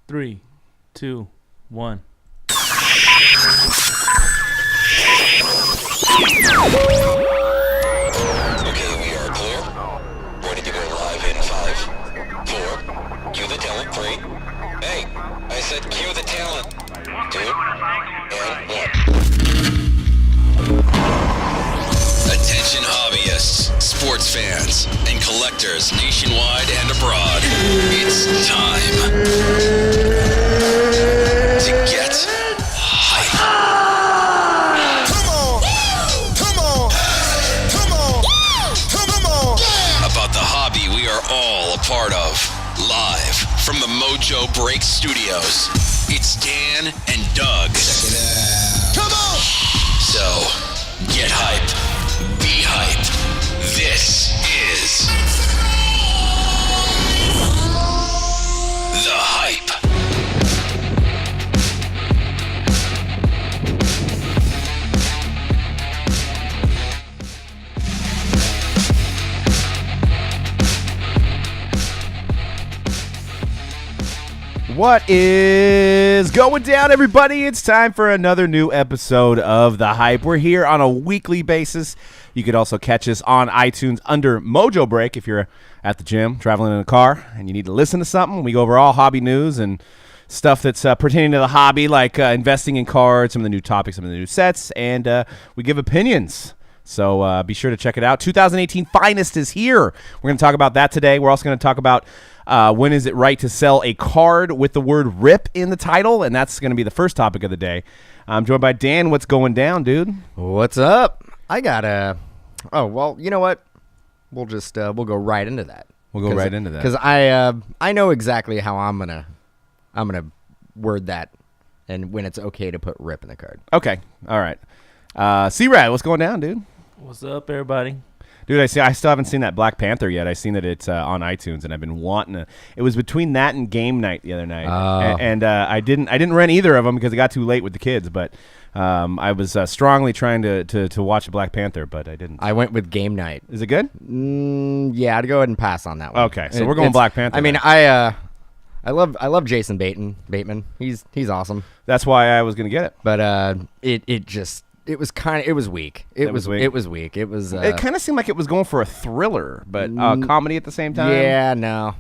3, 2, 1. Okay, we are clear. Ready to go live in 5, 4. Cue the talent. 3. Hey, I said cue the talent. 2 and 1. Attention hobbyists, sports fans, and collectors nationwide and abroad. It's time to get hype. About the hobby we are all a part of. Live from the Mojo Break studios, it's Dan and Doug. Check it out. Come on! So, get hype. Be hype. This is The Hype. What is going down, everybody? It's time for another new episode of The Hype. We're here on a weekly basis. You could also catch us on iTunes under Mojo Break if you're at the gym, traveling in a car, and you need to listen to something. We go over all hobby news and stuff that's pertaining to the hobby, like investing in cards, some of the new topics, some of the new sets, and we give opinions. So be sure to check it out. 2018 Finest is here. We're going to talk about that today. We're also going to talk about when is it right to sell a card with the word RIP in the title, and that's going to be the first topic of the day. I'm joined by Dan. What's going down, dude? What's up? I got a... Oh, well, you know what? We'll just we'll go right into that. We'll go right into that. Because I know exactly how I'm gonna word that, and when it's okay to put RIP in the card. Okay. All right. C-Rad, what's going down, dude? What's up, everybody? Dude, I still haven't seen that Black Panther yet. I seen that it's on iTunes, and I've been wanting to. It was between that and Game Night the other night, and I didn't rent either of them because it got too late with the kids. But I was strongly trying to watch Black Panther, but I didn't. I went with Game Night. Is it good? Yeah, I'd go ahead and pass on that one. Okay, so we're going Black Panther. I mean, I love Jason Bateman. He's awesome. That's why I was gonna get it. But it was weak. It was weak. It was. It kind of seemed like it was going for a thriller, but comedy at the same time. Yeah, no.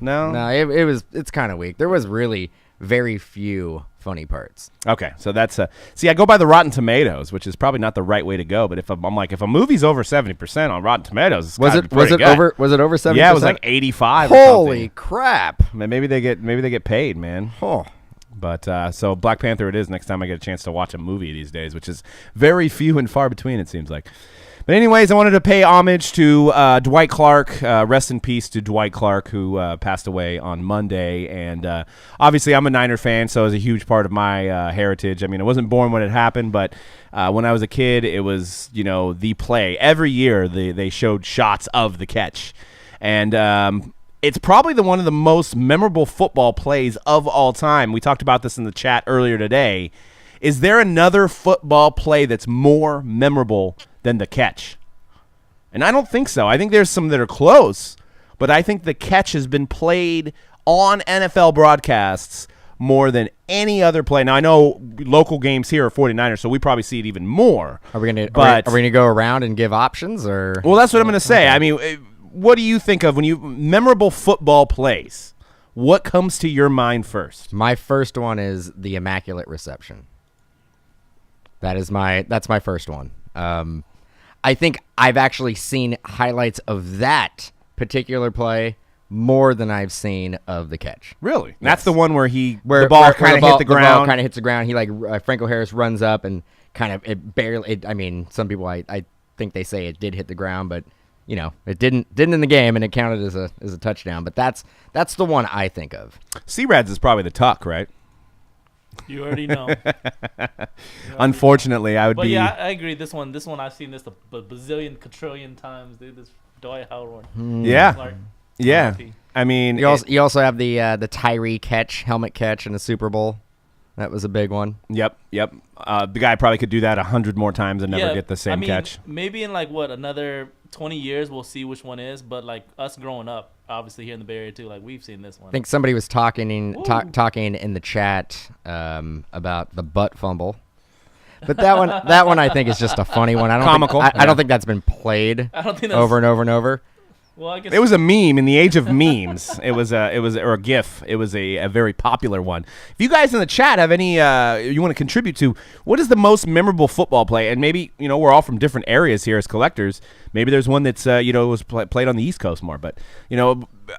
It's kind of weak. There was really very few funny parts. Okay, so that's see, I go by the Rotten Tomatoes, which is probably not the right way to go. But if a movie's over 70% on Rotten Tomatoes, it's was it good. over 70%? Yeah, it was like 85. Holy crap! Maybe they get paid, man. Oh. But so Black Panther it is next time I get a chance to watch a movie these days, which is very few and far between, it seems like. But anyways, I wanted to pay homage to Dwight Clark. Rest in peace to Dwight Clark, who passed away on Monday. And obviously I'm a Niner fan, so it was a huge part of my heritage. I mean, I wasn't born when it happened, but when I was a kid, it was, the play. Every year they showed shots of the catch. And it's probably one of the most memorable football plays of all time. We talked about this in the chat earlier today. Is there another football play that's more memorable than the catch? And I don't think so. I think there's some that are close, but I think the catch has been played on NFL broadcasts more than any other play. Now, I know local games here are 49ers, so we probably see it even more. Are we gonna go around and give options, or? Well, that's what I'm going to say. I mean, what do you think of when you memorable football plays? What comes to your mind first? My first one is the Immaculate Reception. That's my first one. I think I've actually seen highlights of that particular play more than I've seen of the catch. Really? Yes. That's the one where the ball kind of hit the ground. The ball kind of hits the ground. He Franco Harris runs up and kind of I mean, some people I think they say it did hit the ground, but it didn't in the game, and it counted as a touchdown. But that's the one I think of. C-Rad's is probably the tuck, right? You already know. Unfortunately, I would be. But yeah, I agree. This one I've seen this a bazillion, quadrillion times, dude. This Dwight Howard. Yeah. Clark. Yeah. I mean, you also have the Tyree helmet catch in the Super Bowl. That was a big one. Yep. The guy probably could do that 100 more times and never get the same catch. Maybe in another 20 years we'll see which one is. But like us growing up, obviously here in the Bay Area too. Like we've seen this one. I think somebody was talking in the chat about the butt fumble. But that one I think is just a funny one. I don't Comical. I don't think that's been played I don't think that's, over and over and over. Well, I guess It was a meme in the age of memes. It was a GIF. It was a very popular one. If you guys in the chat have any you want to contribute to, what is the most memorable football play? And maybe we're all from different areas here as collectors. Maybe there's one that's was played on the East Coast more. But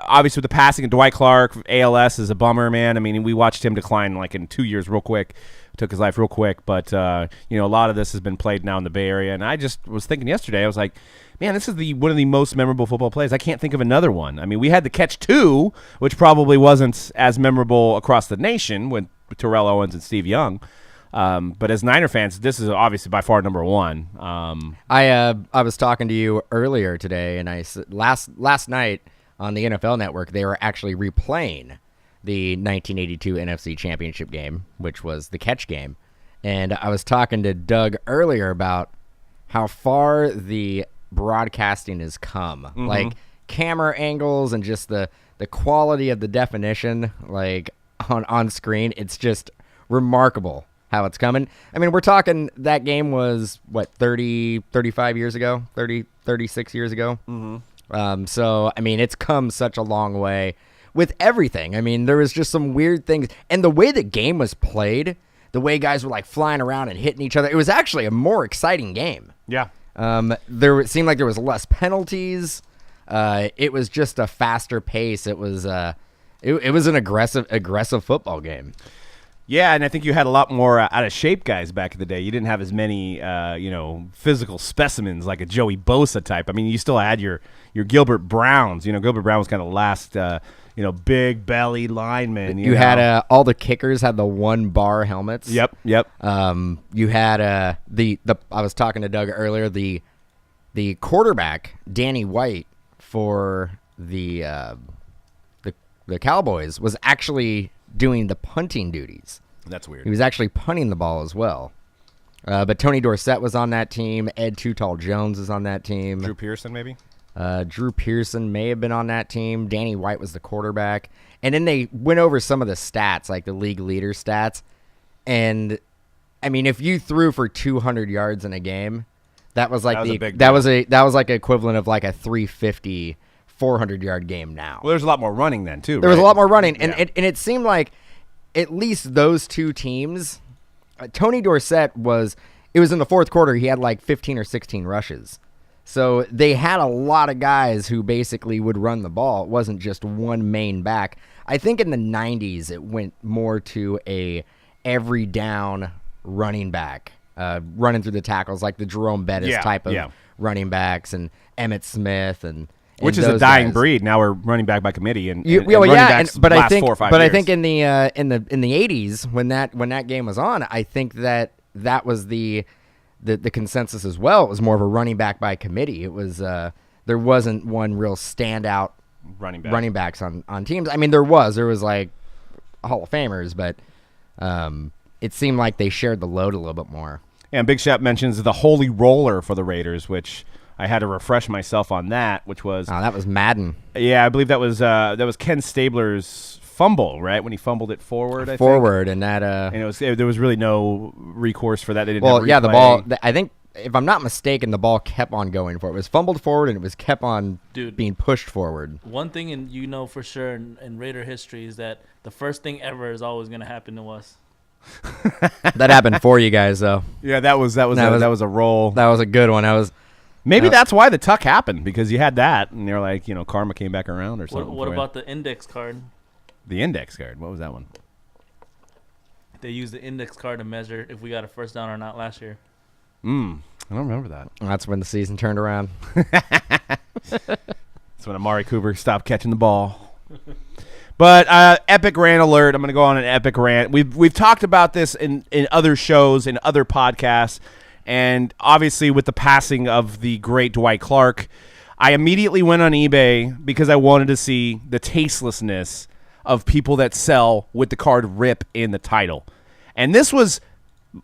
obviously with the passing of Dwight Clark, ALS is a bummer, man. I mean, we watched him decline like in 2 years real quick. Took his life real quick, but a lot of this has been played now in the Bay Area, and I just was thinking yesterday, I was like, man, this is one of the most memorable football plays. I can't think of another one. I mean, we had the catch 2, which probably wasn't as memorable across the nation with Terrell Owens and Steve Young, but as Niner fans, this is obviously by far number 1. I was talking to you earlier today, and I said last night on the NFL Network they were actually replaying the 1982 NFC Championship game, which was the catch game. And I was talking to Doug earlier about how far the broadcasting has come. Mm-hmm. Like camera angles and just the quality of the definition like on screen. It's just remarkable how it's coming. I mean, we're talking that game was, 35 years ago? 36 years ago? Mm-hmm. So, I mean, it's come such a long way. With everything. I mean, there was just some weird things. And the way the game was played, the way guys were like flying around and hitting each other, it was actually a more exciting game. Yeah. It seemed like there was less penalties. It was just a faster pace. It was it was an aggressive football game. Yeah, and I think you had a lot more out of shape guys back in the day. You didn't have as many, physical specimens like a Joey Bosa type. I mean, you still had your Gilbert Browns. Gilbert Brown was kind of the last, big belly lineman. You had all the kickers had the 1-bar helmets. Yep. You had I was talking to Doug earlier. The quarterback Danny White for the Cowboys was actually doing the punting duties. That's weird. He was actually punting the ball as well. But Tony Dorsett was on that team. Ed Too Tall Jones is on that team. Drew Pearson, maybe? Drew Pearson may have been on that team. Danny White was the quarterback. And then they went over some of the stats, like the league leader stats. And, I mean, if you threw for 200 yards in a game, that was like that was like equivalent of like a 350 400-yard game now. Well, there's a lot more running then, too, There was a lot more running, Yeah. and it seemed like at least those two teams, Tony Dorsett it was in the fourth quarter, he had like 15 or 16 rushes. So they had a lot of guys who basically would run the ball. It wasn't just one main back. I think in the 90s it went more to a every down running back, running through the tackles like the Jerome Bettis type of running backs and Emmitt Smith and which is a dying breed. Now we're running back by committee, and I think 4 or 5 years. I think in the 80s when that game was on, I think that was the consensus as well. It was more of a running back by committee. It was there wasn't one real standout running backs on teams. I mean, there was like Hall of Famers, but it seemed like they shared the load a little bit more. And Big Shep mentions the holy roller for the Raiders, which I had to refresh myself on that, which was that was Madden. Yeah, I believe that was Ken Stabler's fumble, right, when he fumbled it forward. I think. And that and there was really no recourse for that. They didn't. Well, have yeah, the ball. I think if I'm not mistaken, the ball kept on going forward. It was fumbled forward and it was kept on being pushed forward. One thing, and for sure in Raider history is that the first thing ever is always going to happen to us. That happened for you guys, though. Yeah, that was a roll. That was a good one. Maybe that's why the tuck happened, because you had that, and they're like, karma came back around or something. What about the index card? The index card? What was that one? They used the index card to measure if we got a first down or not last year. I don't remember that. That's when the season turned around. That's when Amari Cooper stopped catching the ball. But epic rant alert. I'm going to go on an epic rant. We've talked about this in other shows, in other podcasts, and obviously with the passing of the great Dwight Clark, I immediately went on eBay because I wanted to see the tastelessness of people that sell with the card RIP in the title. And this was,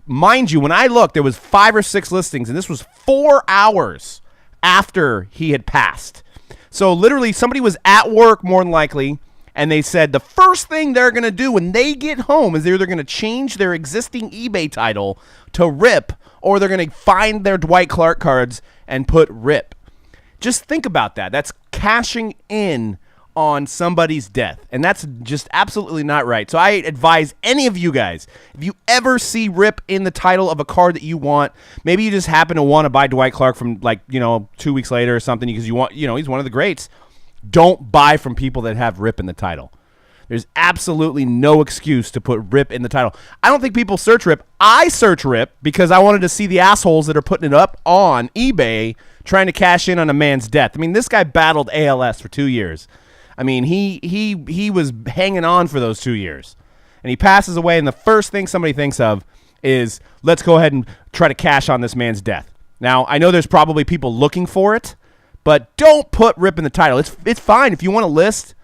mind you, when I looked, there was 5 or 6 listings, and this was 4 hours after he had passed. So literally somebody was at work more than likely, and they said the first thing they're going to do when they get home is they're either going to change their existing eBay title to RIP, or they're going to find their Dwight Clark cards and put RIP. Just think about that. That's cashing in on somebody's death, and that's just absolutely not right. So I advise any of you guys, if you ever see RIP in the title of a card that you want, maybe you just happen to want to buy Dwight Clark from 2 weeks later or something because you want, he's one of the greats. Don't buy from people that have RIP in the title. There's absolutely no excuse to put RIP in the title. I don't think people search RIP. I search RIP because I wanted to see the assholes that are putting it up on eBay trying to cash in on a man's death. I mean, this guy battled ALS for 2 years. I mean, he was hanging on for those 2 years. And he passes away, and the first thing somebody thinks of is, let's go ahead and try to cash on this man's death. Now, I know there's probably people looking for it, but don't put RIP in the title. It's fine if you want to list,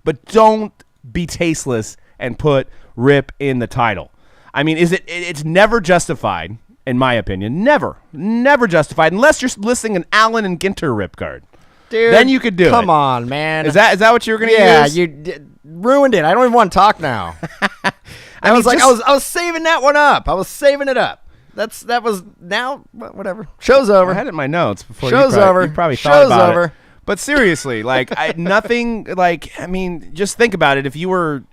but don't be tasteless and put RIP in the title. I mean, it's never justified, in my opinion. Never justified, unless you're listing an Allen and Ginter RIP card. Dude, then you could do it. Come on, man. Is that what you were going to use? Yeah, you ruined it. I don't even want to talk now. I was saving that one up. I was saving it up. That was now whatever. Show's over. I had it in my notes before. Show's over. You probably thought Show's about over. it. But seriously, just think about it. If you were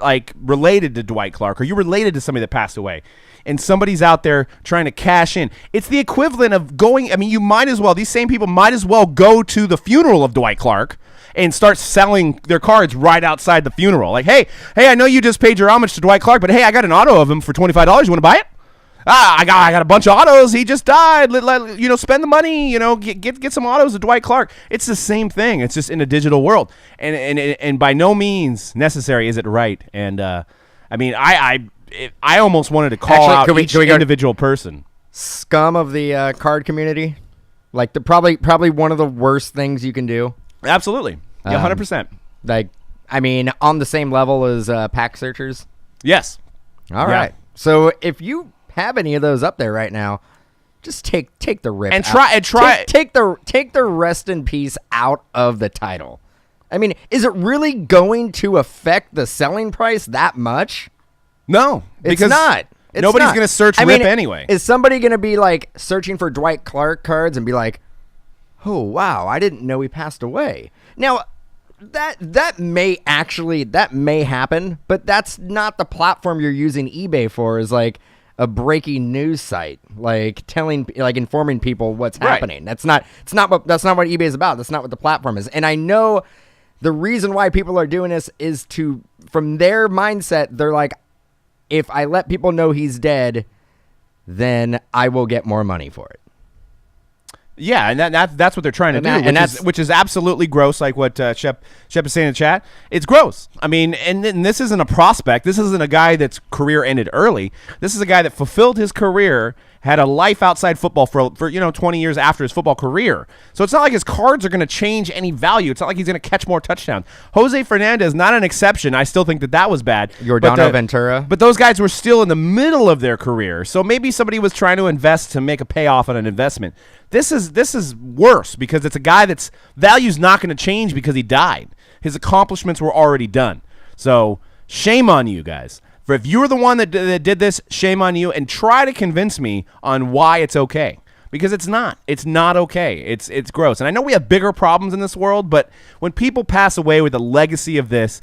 like related to Dwight Clark, or you related to somebody that passed away, and somebody's out there trying to cash in, it's the equivalent of going. I mean, these same people might as well go to the funeral of Dwight Clark and start selling their cards right outside the funeral. Like, hey, I know you just paid your homage to Dwight Clark, but hey, I got an auto of him for $25. You want to buy it? I got a bunch of autos. He just died. Spend the money. Get some autos of Dwight Clark. It's the same thing. It's just in a digital world, and by no means necessary is it right. And I mean, I almost wanted to call out each individual person. Scum of the card community, like probably one of the worst things you can do. Absolutely, yeah, 100%. Like, I mean, on the same level as pack searchers. Yes. All right. So if you have any of those up there right now, just take the RIP and out. try take the rest in peace out of the title. I mean, is it really going to affect the selling price that much? No, because it's not. Nobody's going to search RIP anyway. Is somebody going to be like searching for Dwight Clark cards and be like, "Oh wow, I didn't know he passed away." Now, that may happen, but that's not the platform you're using eBay for. Is like a breaking news site, like informing people what's happening. That's not what eBay is about. That's not what the platform is. And I know the reason why people are doing this is from their mindset, they're like, if I let people know he's dead, then I will get more money for it. Yeah, and that's what they're trying to do, which is absolutely gross, like what Shep is saying in the chat. It's gross. I mean, and this isn't a prospect. This isn't a guy that's career ended early. This is a guy that fulfilled his career, had a life outside football for 20 years after his football career. So it's not like his cards are going to change any value. It's not like he's going to catch more touchdowns. Jose Fernandez, not an exception. I still think that was bad. Yordano Ventura. But those guys were still in the middle of their career. So maybe somebody was trying to invest to make a payoff on an investment. This is worse because it's a guy that's value's not going to change because he died. His accomplishments were already done. So shame on you guys. For if you were the one that did this, shame on you, and try to convince me on why it's okay. Because it's not. It's not okay. It's gross. And I know we have bigger problems in this world, but when people pass away with the legacy of this,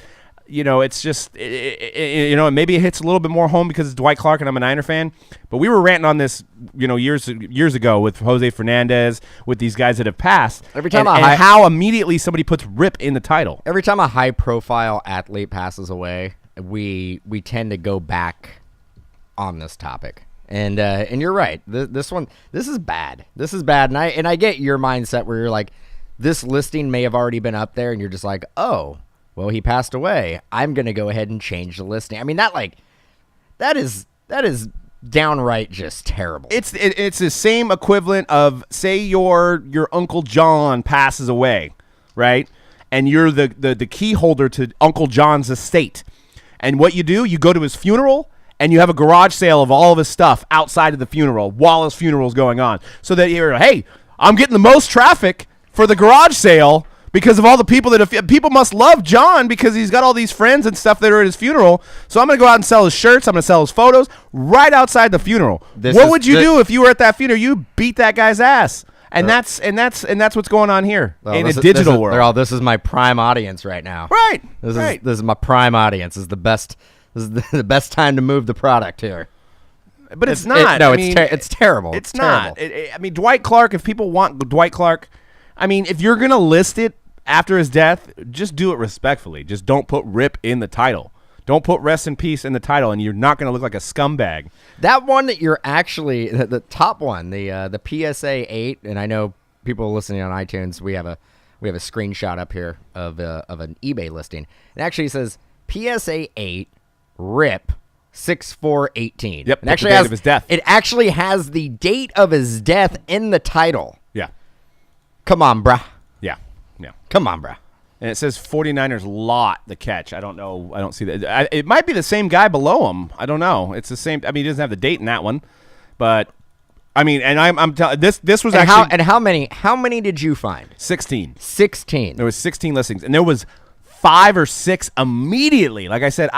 it's just, maybe it hits a little bit more home because it's Dwight Clark and I'm a Niner fan. But we were ranting on this, years ago with Jose Fernandez, with these guys that have passed. Every time and how immediately somebody puts RIP in the title. Every time a high-profile athlete passes away, we tend to go back on this topic. And you're right. This is bad. This is bad. And I get your mindset where you're like, this listing may have already been up there, and you're just like, oh, well, he passed away. I'm gonna go ahead and change the listing. I mean, that is downright just terrible. It's the same equivalent of, say your Uncle John passes away, right? And you're the key holder to Uncle John's estate. And what you do, you go to his funeral and you have a garage sale of all of his stuff outside of the funeral while his funeral is going on. So that you're, hey, I'm getting the most traffic for the garage sale because of all the people people must love John because he's got all these friends and stuff that are at his funeral. So I'm going to go out and sell his shirts. I'm going to sell his photos right outside the funeral. What would you do if you were at that funeral? You beat that guy's ass. And that's what's going on here in a digital world. This is my prime audience right now. Right. This is my prime audience. This is the best time to move the product here. But it's not. It's terrible. It's not. I mean, Dwight Clark. If people want Dwight Clark, I mean, if you're gonna list it after his death, just do it respectfully. Just don't put RIP in the title. Don't put rest in peace in the title, and you're not gonna look like a scumbag. That one that you're actually the top one, the PSA 8, and I know people listening on iTunes, we have a screenshot up here of an eBay listing. It actually says PSA 8 RIP 6/4/18. Yep, it actually the date has of his death. It actually has the date of his death in the title. Yeah. Come on, bruh. Yeah. Come on, bruh. And it says 49ers lot the catch. I don't know. I don't see that. It might be the same guy below him. I don't know. It's the same. I mean, he doesn't have the date in that one, but I mean, and I'm telling this was and actually how many did you find? 16. 16. There was 16 listings, and there was 5 or 6 immediately. Like I said,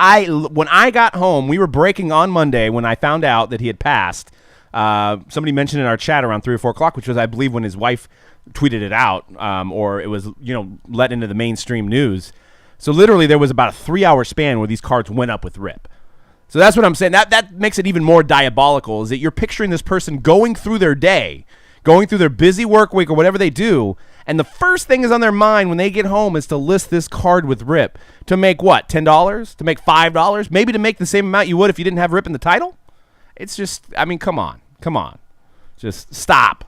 when I got home, we were breaking on Monday when I found out that he had passed. Somebody mentioned in our chat around 3 or 4 o'clock, which was, I believe, when his wife tweeted it out, or it was, let into the mainstream news. So literally there was about a 3-hour span where these cards went up with RIP. So that's what I'm saying. That makes it even more diabolical, is that you're picturing this person going through their day, going through their busy work week or whatever they do, and the first thing is on their mind when they get home is to list this card with RIP. To make what, $10? To make $5? Maybe to make the same amount you would if you didn't have RIP in the title? It's just, I mean, come on. Just stop.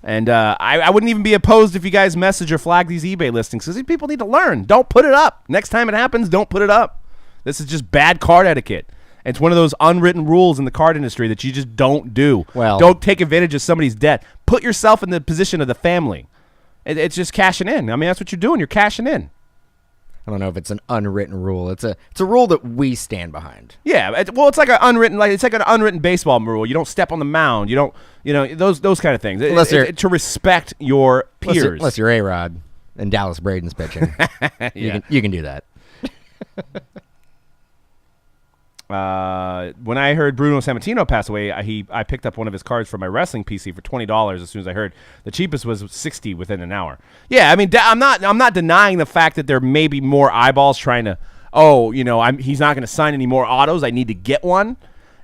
And I wouldn't even be opposed if you guys message or flag these eBay listings, because these people need to learn. Don't put it up. Next time it happens, don't put it up. This is just bad card etiquette. It's one of those unwritten rules in the card industry that you just don't do. Well, don't take advantage of somebody's debt. Put yourself in the position of the family. It's just cashing in. I mean, that's what you're doing. You're cashing in. I don't know if it's an unwritten rule. It's a rule that we stand behind. Yeah, it's like an unwritten baseball rule. You don't step on the mound. You don't, those kind of things. To respect your peers. Unless you're A-Rod and Dallas Braden's pitching, yeah. you can do that. When I heard Bruno Sammartino pass away, I picked up one of his cards for my wrestling PC for $20 as soon as I heard. The cheapest was $60 within an hour. Yeah, I mean, I'm not denying the fact that there may be more eyeballs trying to, he's not going to sign any more autos. I need to get one.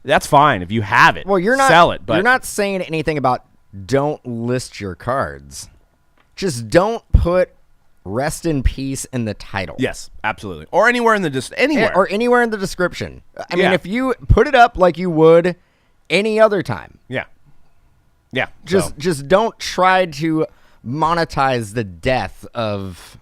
That's fine if you have it. Well, you're not sell it. But you're not saying anything about don't list your cards. Just don't put rest in peace in the title. Yes, absolutely. Or anywhere in the anywhere. Or anywhere in the description. I mean, if you put it up like you would any other time. Yeah. Yeah. Just don't try to monetize the death of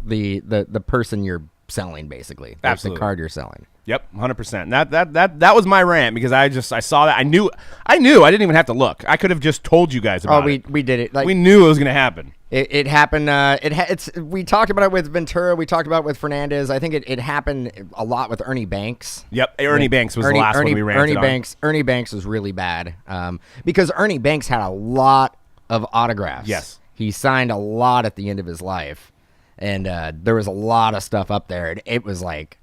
the person you're selling, basically. Absolutely. The card you're selling. Yep, 100%. That was my rant because I saw that. I knew. I didn't even have to look. I could have just told you guys about it. We did it. We knew it was going to happen. It happened. We talked about it with Ventura. We talked about it with Fernandez. I think it happened a lot with Ernie Banks. Yep, Ernie Banks was the last one we ranted on. Ernie Banks was really bad because Ernie Banks had a lot of autographs. Yes. He signed a lot at the end of his life, and there was a lot of stuff up there. And it was like,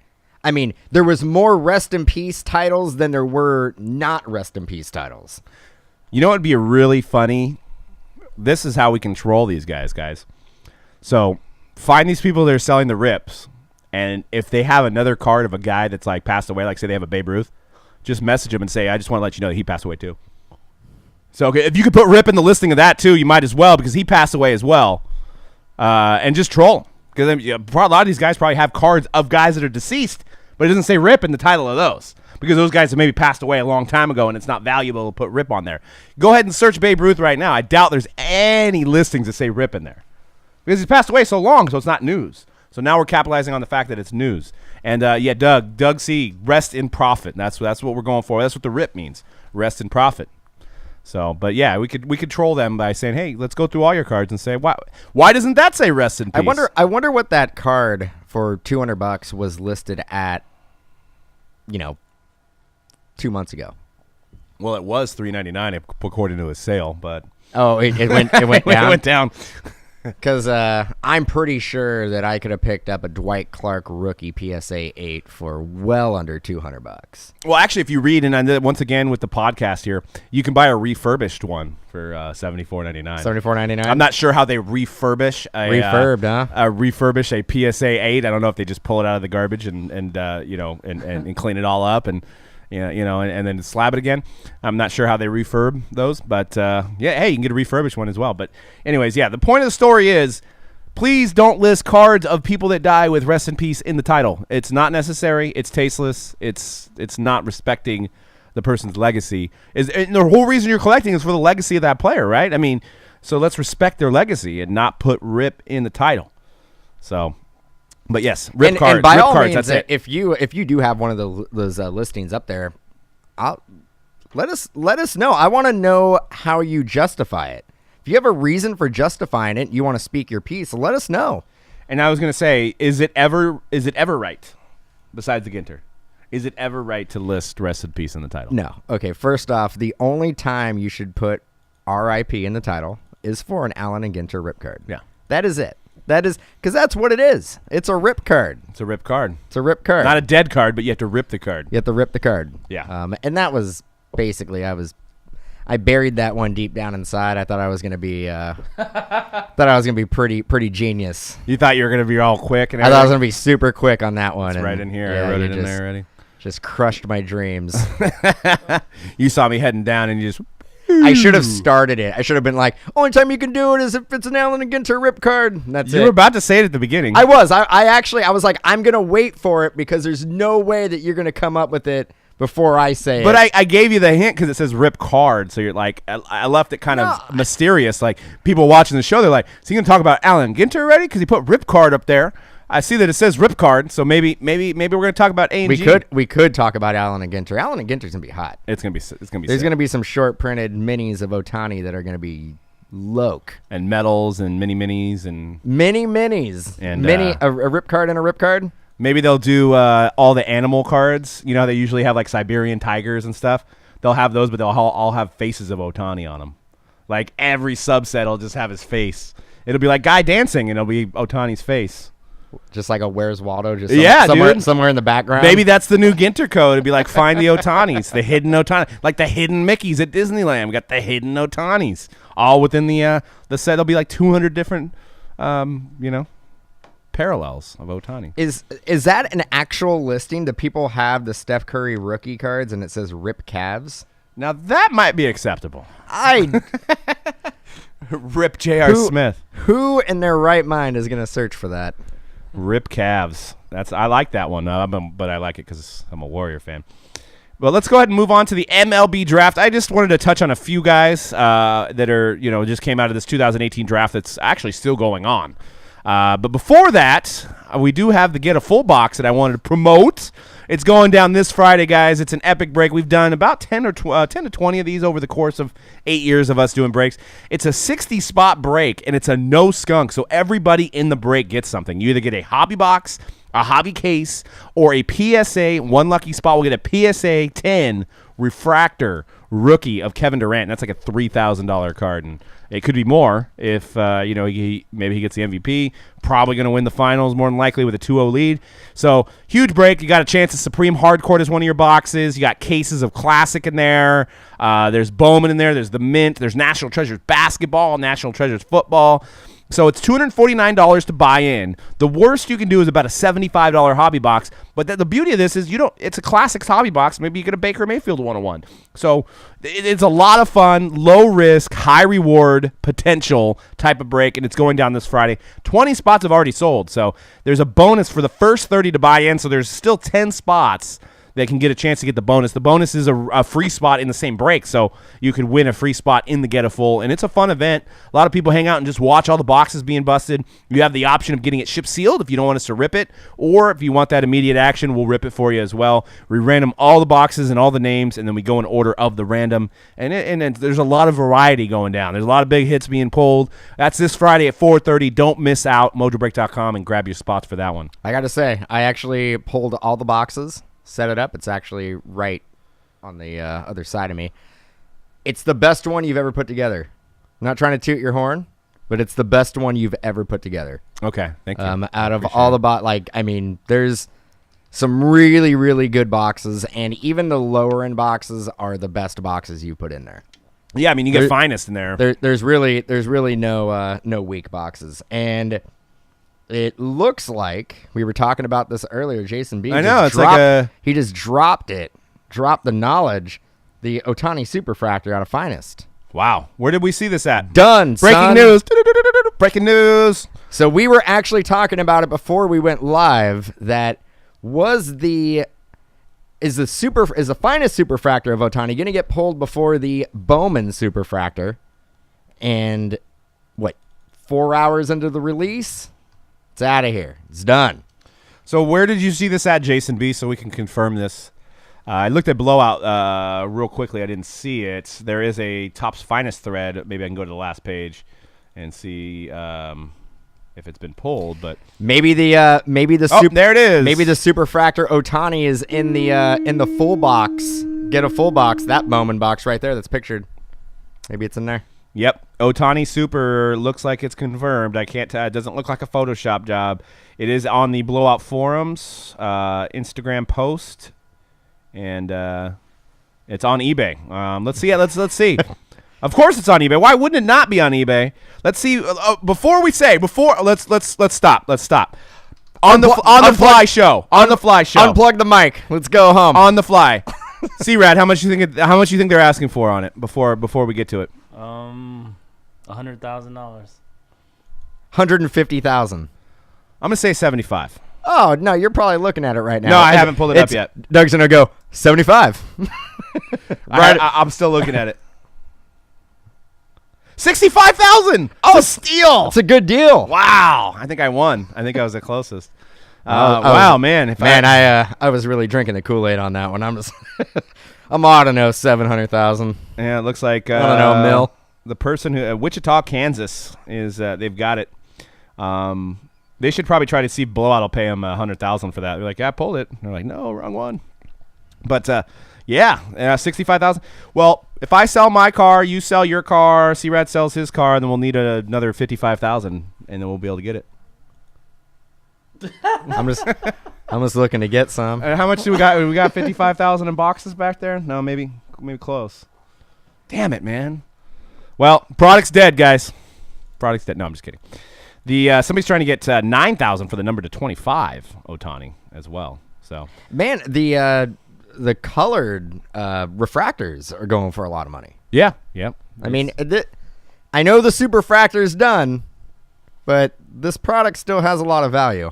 I mean, there was more rest in peace titles than there were not rest in peace titles. You know what would be really funny? This is how we control these guys. So find these people that are selling the rips, and if they have another card of a guy that's like passed away, like say they have a Babe Ruth, just message them and say, I just want to let you know that he passed away too. So okay, if you could put Rip in the listing of that too, you might as well, because he passed away as well. And just troll. Because a lot of these guys probably have cards of guys that are deceased, but it doesn't say Rip in the title of those. Because those guys have maybe passed away a long time ago and it's not valuable to put Rip on there. Go ahead and search Babe Ruth right now. I doubt there's any listings that say Rip in there. Because he's passed away so long, so it's not news. So now we're capitalizing on the fact that it's news. And Doug C, rest in profit. That's what we're going for. That's what the Rip means. Rest in profit. So, but yeah, we could troll them by saying, "Hey, let's go through all your cards and say, why doesn't that say rest in peace?" I wonder what that card for $200 was listed at, 2 months ago. Well, it was $399 according to his sale, but it went down. It went down. Because I'm pretty sure that I could have picked up a Dwight Clark rookie PSA 8 for well under $200. Well, actually, if you read, and once again with the podcast here, you can buy a refurbished one for $74.99. $74.99. I'm not sure how they refurbish a refurbish a PSA 8. I don't know if they just pull it out of the garbage and clean it all up and then slab it again. I'm not sure how they refurb those, but hey, you can get a refurbished one as well. But anyways, the point of the story is, please don't list cards of people that die with rest in peace in the title. It's not necessary. It's tasteless. It's not respecting the person's legacy. And the whole reason you're collecting is for the legacy of that player, right? I mean, so let's respect their legacy and not put RIP in the title. So, but yes, RIP cards. And by RIP all cards, means, that's it. if you do have one of those listings up there, let us know. I want to know how you justify it. If you have a reason for justifying it, you want to speak your piece, let us know. And I was going to say, is it ever right, besides the Ginter? Is it ever right to list rest in peace in the title? No. Okay, first off, the only time you should put RIP in the title is for an Allen and Ginter rip card. Yeah. That is it. That is because that's what it is. It's a rip card. It's a rip card. It's a rip card. Not a dead card, but you have to rip the card. You have to rip the card. Yeah. And that was basically I buried that one deep down inside. I thought I was gonna be pretty genius. You thought you were gonna be all quick and I everything? thought I was gonna be super quick on that one. It's right in here. Yeah, I wrote it in there already. Just crushed my dreams. You saw me heading down and you just... I should have started it. I should have been like, only time you can do it is if it's an Allen and Ginter rip card. And that's it. You were about to say it at the beginning. I was. I was like, I'm going to wait for it because there's no way that you're going to come up with it before I say it. But I gave you the hint because it says rip card. So you're like, I left it kind of mysterious. Like, people watching the show, they're like, is he going to talk about Allen Ginter already? Because he put rip card up there. I see that it says rip card, so maybe we're going to talk about A and G. We could talk about Allen and Ginter. Allen and Ginter's going to be hot. It's going to be There's going to be some short printed minis of Ohtani that are going to be loke. And medals and minis and minis. And a rip card and a rip card. Maybe they'll do all the animal cards. You know, they usually have like Siberian tigers and stuff. They'll have those, but they'll all have faces of Ohtani on them. Like every subset will just have his face. It'll be like Guy dancing, and it'll be Ohtani's face. Just like a Where's Waldo, just somewhere in the background. Maybe that's the new Ginter code. It'd be like find the Ohtanis, the hidden Ohtani, like the hidden Mickeys at Disneyland. We got the hidden Ohtanis, all within the set. There'll be like 200 different, parallels of Ohtani. Is that an actual listing? Do people have the Steph Curry rookie cards and it says Rip Cavs? Now that might be acceptable. Rip J.R. Smith. Who in their right mind is going to search for that? Rip Cavs. I like that one, but I like it because I'm a Warrior fan. Well, let's go ahead and move on to the MLB Draft. I just wanted to touch on a few guys that are, just came out of this 2018 draft that's actually still going on. But before that, we do have the Get a Full box that I wanted to promote. It's going down this Friday, guys. It's an epic break. We've done about 10 to 20 of these over the course of 8 years of us doing breaks. It's a 60-spot break, and it's a no skunk, so everybody in the break gets something. You either get a hobby box, a hobby case, or a PSA. One lucky spot will get a PSA 10 refractor rookie of Kevin Durant. That's like a $3,000 card, and it could be more if maybe he gets the MVP. Probably going to win the finals more than likely with a 2-0 lead. So huge break. You got a chance at Supreme Hardcourt as one of your boxes. You got cases of Classic in there. There's Bowman in there. There's the Mint. There's National Treasures basketball, National Treasures football. So it's $249 to buy in. The worst you can do is about a $75 hobby box. But the beauty of this is it's a Classics hobby box. Maybe you get a Baker Mayfield 101. So it's a lot of fun, low risk, high reward potential type of break, and it's going down this Friday. 20 spots have already sold. So there's a bonus for the first 30 to buy in. So there's still 10 spots that can get a chance to get the bonus. The bonus is a free spot in the same break, so you could win a free spot in the Get a Full, and it's a fun event. A lot of people hang out and just watch all the boxes being busted. You have the option of getting it ship sealed if you don't want us to rip it, or if you want that immediate action, we'll rip it for you as well. We random all the boxes and all the names, and then we go in order of the random, and there's a lot of variety going down. There's a lot of big hits being pulled. That's this Friday at 4:30. Don't miss out. MojoBreak.com and grab your spots for that one. I got to say, I actually pulled all the boxes. Set it up. It's actually right on the other side of me. It's the best one you've ever put together. I'm not trying to toot your horn, but it's the best one you've ever put together. Okay, thank you. Out of all the there's some really, really good boxes, and even the lower end boxes are the best boxes you put in there. Yeah, I mean, you get finest in there. There's really no weak boxes, and it looks like we were talking about this earlier. Jason B. I know he just dropped the knowledge, the Ohtani Superfractor out of Finest. Wow, where did we see this at? Done. Breaking son. news. Breaking news. So we were actually talking about it before we went live. That was the Finest Superfractor of Ohtani going to get pulled before the Bowman Superfractor? And 4 hours into the release, it's out of here. It's done. So where did you see this at, Jason B, so we can confirm this? I looked at Blowout real quickly. I didn't see it. There is a Topps Finest thread. Maybe I can go to the last page and see if it's been pulled. But maybe the there it is. Maybe the Superfractor Ohtani is in the full box. Get a full box. That Bowman box right there that's pictured. Maybe it's in there. Yep, Ohtani Super looks like it's confirmed. I can't tell. It doesn't look like a Photoshop job. It is on the Blowout forums, Instagram post, and it's on eBay. Let's see. Let's see. Of course, it's on eBay. Why wouldn't it not be on eBay? Let's see. Let's stop. Let's stop. On the fly show. Unplug the mic. Let's go home. On the fly. C-Rad, how much you think they're asking for on it before we get to it? $100,000. $150,000. I'm gonna say 75. Oh no, you're probably looking at it right now. No, I haven't pulled it up yet. Doug's gonna go 75. Right, I'm still looking at it. 65,000. Oh, steal! It's a good deal. Wow, I think I won. I think I was the closest. Wow, man! I was really drinking the Kool-Aid on that one. I'm ought to know 700,000. Yeah, it looks like I don't know, Mill. The person who Wichita, Kansas is they've got it. They should probably try to see Blowout will pay them 100,000 for that. They're like, yeah, I pulled it. And they're like, no, wrong one. But 65,000. Well, if I sell my car, you sell your car, C-Rad sells his car, then we'll need another 55,000, and then we'll be able to get it. I'm just looking to get some. And how much do we got? We got 55,000 in boxes back there. No, maybe close. Damn it, man. Well, product's dead, guys. Product's dead. No, I'm just kidding. Somebody's trying to get 9,000 for the number to 25 Ohtani as well. So man, the colored refractors are going for a lot of money. Yeah. Yep. I mean, I know the Superfractor's done, but this product still has a lot of value.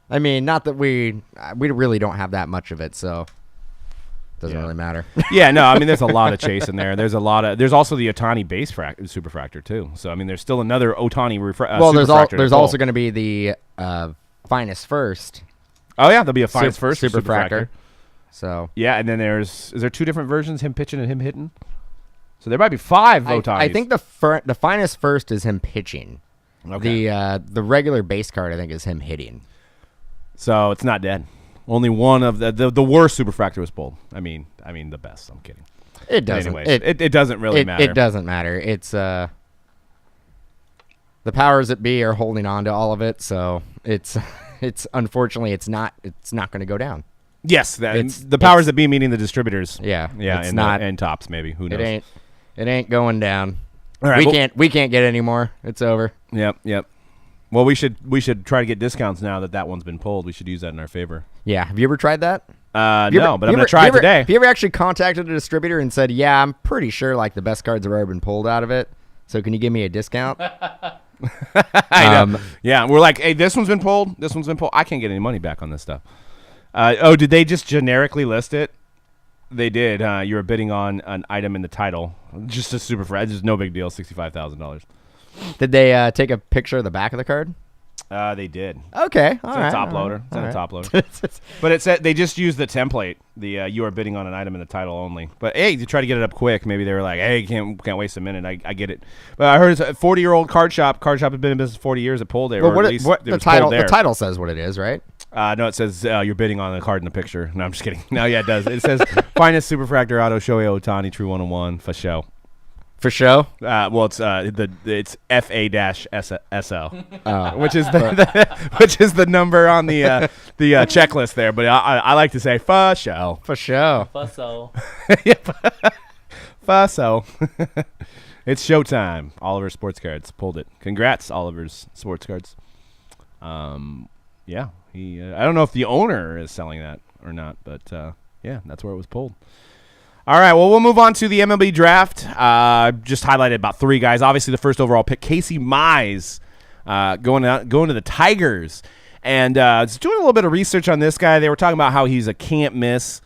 I mean, not that we really don't have that much of it, so it doesn't really matter. Yeah, no, I mean, there's a lot of chase in there. There's also the Ohtani base Superfractor too. So I mean, there's still another Ohtani Superfractor. There's also going to be the Finest First. Oh yeah, there'll be a Finest First Superfractor. So yeah, and then is there two different versions, him pitching and him hitting? So there might be 5 Otanis. I think the Finest First is him pitching. Okay. The regular base card I think is him hitting. So it's not dead. Only one of the worst Superfractor was pulled. I mean the best. I'm kidding. It doesn't. Anyway, it doesn't really matter. It doesn't matter. It's the powers that be are holding on to all of it. So it's unfortunately it's not going to go down. Yes, the powers that be, meaning the distributors. Yeah, it's not and Topps maybe. Who knows? It ain't going down. All right, we can't get any more. It's over. Yep. Well, we should try to get discounts now that one's been pulled. We should use that in our favor. Yeah. Have you ever tried that? No, but I'm gonna try it today. Have you ever actually contacted a distributor and said, "Yeah, I'm pretty sure like the best cards have already been pulled out of it. So can you give me a discount?" I know. Yeah, we're like, hey, this one's been pulled. This one's been pulled. I can't get any money back on this stuff. Did they just generically list it? They did. You were bidding on an item in the title. Just a just no big deal. $65,000. Did they take a picture of the back of the card? They did. Okay, it's in a top loader. It's in a top loader. But it said they just used the template. You are bidding on an item in the title only. But hey, to try to get it up quick, maybe they were like, hey, can't waste a minute. I get it. But I heard it's a 40-year-old card shop. Card shop has been in business 40 years. It pulled there. Well, the title says what it is, right? No, it says you're bidding on the card in the picture. No, I'm just kidding. No, yeah, it does. It says Finest Superfractor Auto Shohei Ohtani True 101 for show. For show? Well, it's FA-SL, which is which is the number on the checklist there. But I like to say for show. For show. Fusso. Fusso. It's showtime. Oliver Sports Cards pulled it. Congrats, Oliver's Sports Cards. Yeah, he. I don't know if the owner is selling that or not, but yeah, that's where it was pulled. All right, well, we'll move on to the MLB Draft. Just highlighted about 3 guys. Obviously, the first overall pick, Casey Mize, going to the Tigers. And just doing a little bit of research on this guy. They were talking about how he's a can't-miss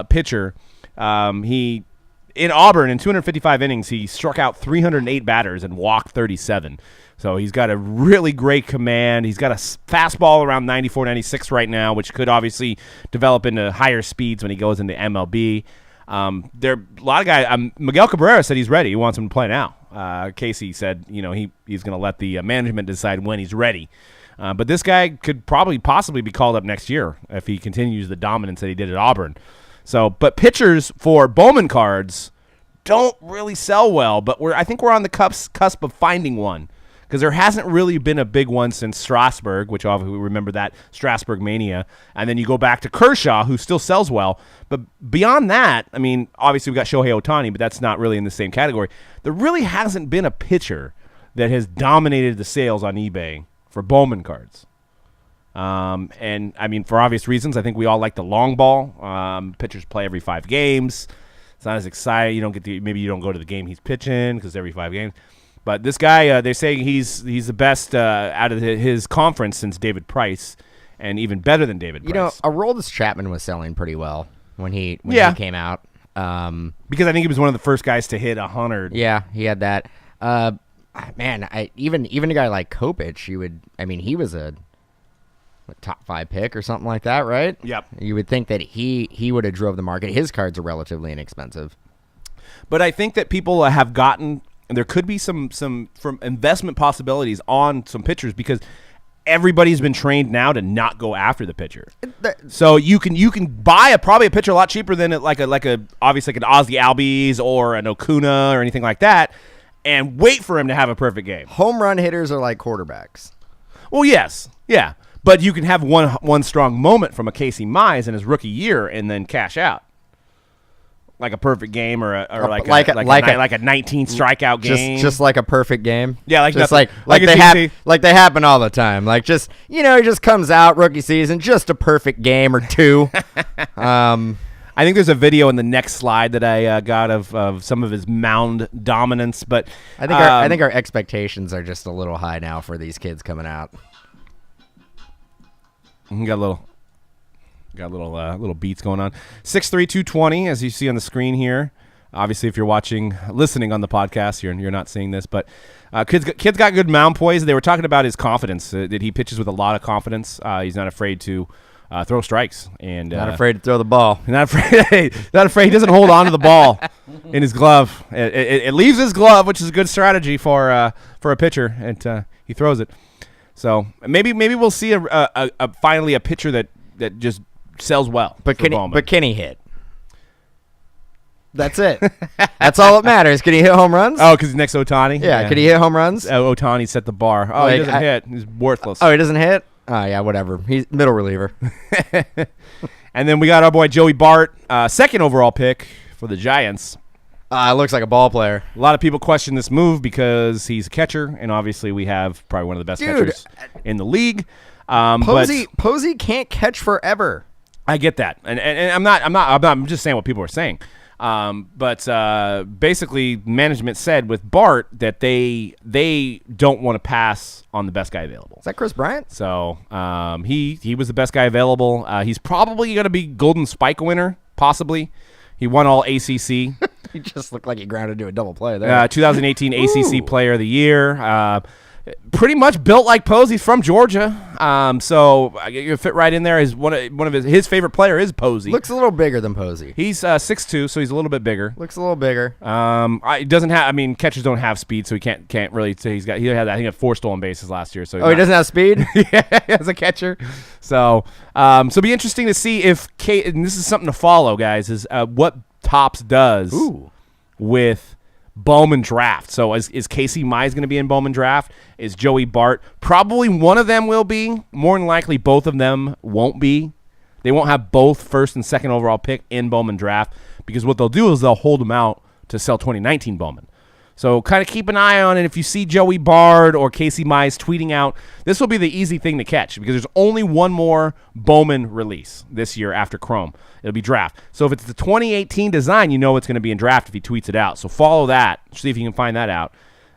pitcher. He in Auburn, in 255 innings, he struck out 308 batters and walked 37. So he's got a really great command. He's got a fastball around 94, 96 right now, which could obviously develop into higher speeds when he goes into MLB. There are a lot of guys. Miguel Cabrera said he's ready. He wants him to play now. Casey said, he's going to let the management decide when he's ready. But this guy could possibly be called up next year if he continues the dominance that he did at Auburn. So, but pitchers for Bowman cards don't really sell well. But I think we're on the cusp of finding one, because there hasn't really been a big one since Strasburg, which obviously we remember that Strasburg mania. And then you go back to Kershaw, who still sells well. But beyond that, I mean, obviously we got Shohei Ohtani, but that's not really in the same category. There really hasn't been a pitcher that has dominated the sales on eBay for Bowman cards. And, I mean, for obvious reasons, I think we all like the long ball. Pitchers play every 5 games. It's not as exciting. You don't get maybe you don't go to the game he's pitching because every 5 games. But this guy, they're saying he's the best out of his conference since David Price, and even better than David Price. Aroldis Chapman was selling pretty well when he came out. Because I think he was one of the first guys to hit 100. Yeah, he had that. Man, even a guy like Kopech, he was a top 5 pick or something like that, right? Yep. You would think that he would have drove the market. His cards are relatively inexpensive. But I think that people have gotten, and there could be some from investment possibilities on some pitchers, because everybody's been trained now to not go after the pitcher. So you can buy probably a pitcher a lot cheaper than obviously like an Ozzy Albies or an Acuna or anything like that, and wait for him to have a perfect game. Home run hitters are like quarterbacks. Well, yes, yeah. But you can have one strong moment from a Casey Mize in his rookie year and then cash out, like a perfect game or like a 19 strikeout game, just like a perfect game. Yeah, like they happen all the time. Like he just comes out rookie season, just a perfect game or 2. I think there's a video in the next slide that I got of some of his mound dominance, but I think our expectations are just a little high now for these kids coming out. Got a little beats going on. 6'3", 220, as you see on the screen here. Obviously, if you're listening on the podcast, you're not seeing this, but kid's got good mound poise. They were talking about his confidence, that he pitches with a lot of confidence. He's not afraid to throw strikes, and not afraid to throw the ball. Not afraid. He doesn't hold on to the ball in his glove. It leaves his glove, which is a good strategy for a pitcher, and he throws it. So maybe we'll see finally a pitcher that just sells well. But can he hit? That's it. That's all that matters. Can he hit home runs? Oh, because he's next to Ohtani? Yeah, can he hit home runs? Ohtani set the bar. Oh, he doesn't hit. He's worthless. Oh, he doesn't hit? Oh, yeah, whatever. He's middle reliever. And then we got our boy Joey Bart, second overall pick for the Giants. Looks like a ball player. A lot of people question this move because he's a catcher, and obviously we have probably one of the best catchers in the league. Posey can't catch forever. I get that, and I'm just saying what people are saying. But basically, management said with Bart that they don't want to pass on the best guy available. Is that Kris Bryant? So he was the best guy available. He's probably going to be Golden Spike winner, possibly. He won all ACC. He just looked like he grounded to a double play there. 2018 ACC Player of the Year. Pretty much built like Posey, from Georgia. So you fit right in there. One of his favorite player is Posey. Looks a little bigger than Posey. He's 6'2", so he's a little bit bigger. Looks a little bigger. Catchers don't have speed, so he can't really say he had, I think, 4 stolen bases last year. So he doesn't have speed? Yeah, as a catcher. So it'll be interesting to see if and this is something to follow, guys, is what Topps does with Bowman Draft. So is Casey Mize going to be in Bowman Draft? Is Joey Bart? Probably one of them will be. More than likely, both of them won't be. They won't have both first and second overall pick in Bowman Draft because what they'll do is they'll hold them out to sell 2019 Bowman. So kind of keep an eye on it. If you see Joey Bard or Casey Mize tweeting out, this will be the easy thing to catch because there's only one more Bowman release this year after Chrome. It'll be draft. So if it's the 2018 design, you know it's going to be in draft if he tweets it out. So follow that. See if you can find that out.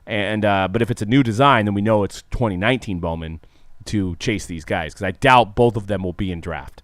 And but if it's a new design, then we know it's 2019 Bowman to chase these guys because I doubt both of them will be in draft.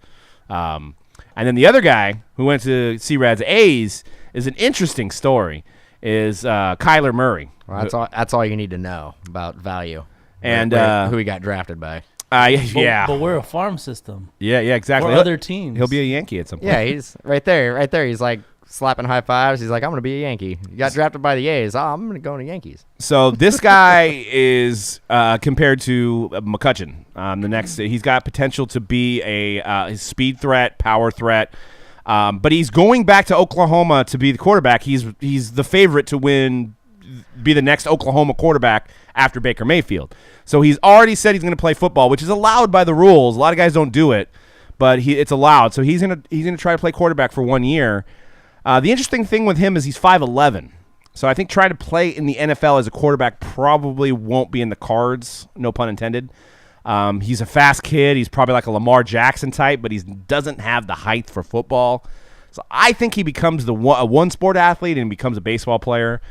And then the other guy who went to C-Rad's A's is an interesting story. Is Kyler Murray. Well, that's all you need to know about value and who he got drafted by. Yeah. But we're a farm system. Yeah, exactly. We're other teams. He'll be a Yankee at some point. Yeah, he's right there. He's like slapping high fives. He's like, I'm going to be a Yankee. You got drafted by the A's. Oh, I'm going to go to Yankees. So this guy is compared to McCutchen. The next, he's got potential to be a speed threat, power threat. But he's going back to Oklahoma to be the quarterback. He's the favorite to be the next Oklahoma quarterback after Baker Mayfield. So he's already said he's going to play football, which is allowed by the rules. A lot of guys don't do it, but it's allowed. So he's going to try to play quarterback for 1 year. The interesting thing with him is he's 5'11". So I think trying to play in the NFL as a quarterback probably won't be in the cards, no pun intended. He's a fast kid. He's probably like a Lamar Jackson type, but he doesn't have the height for football. So I think he becomes a one-sport athlete and becomes a baseball player.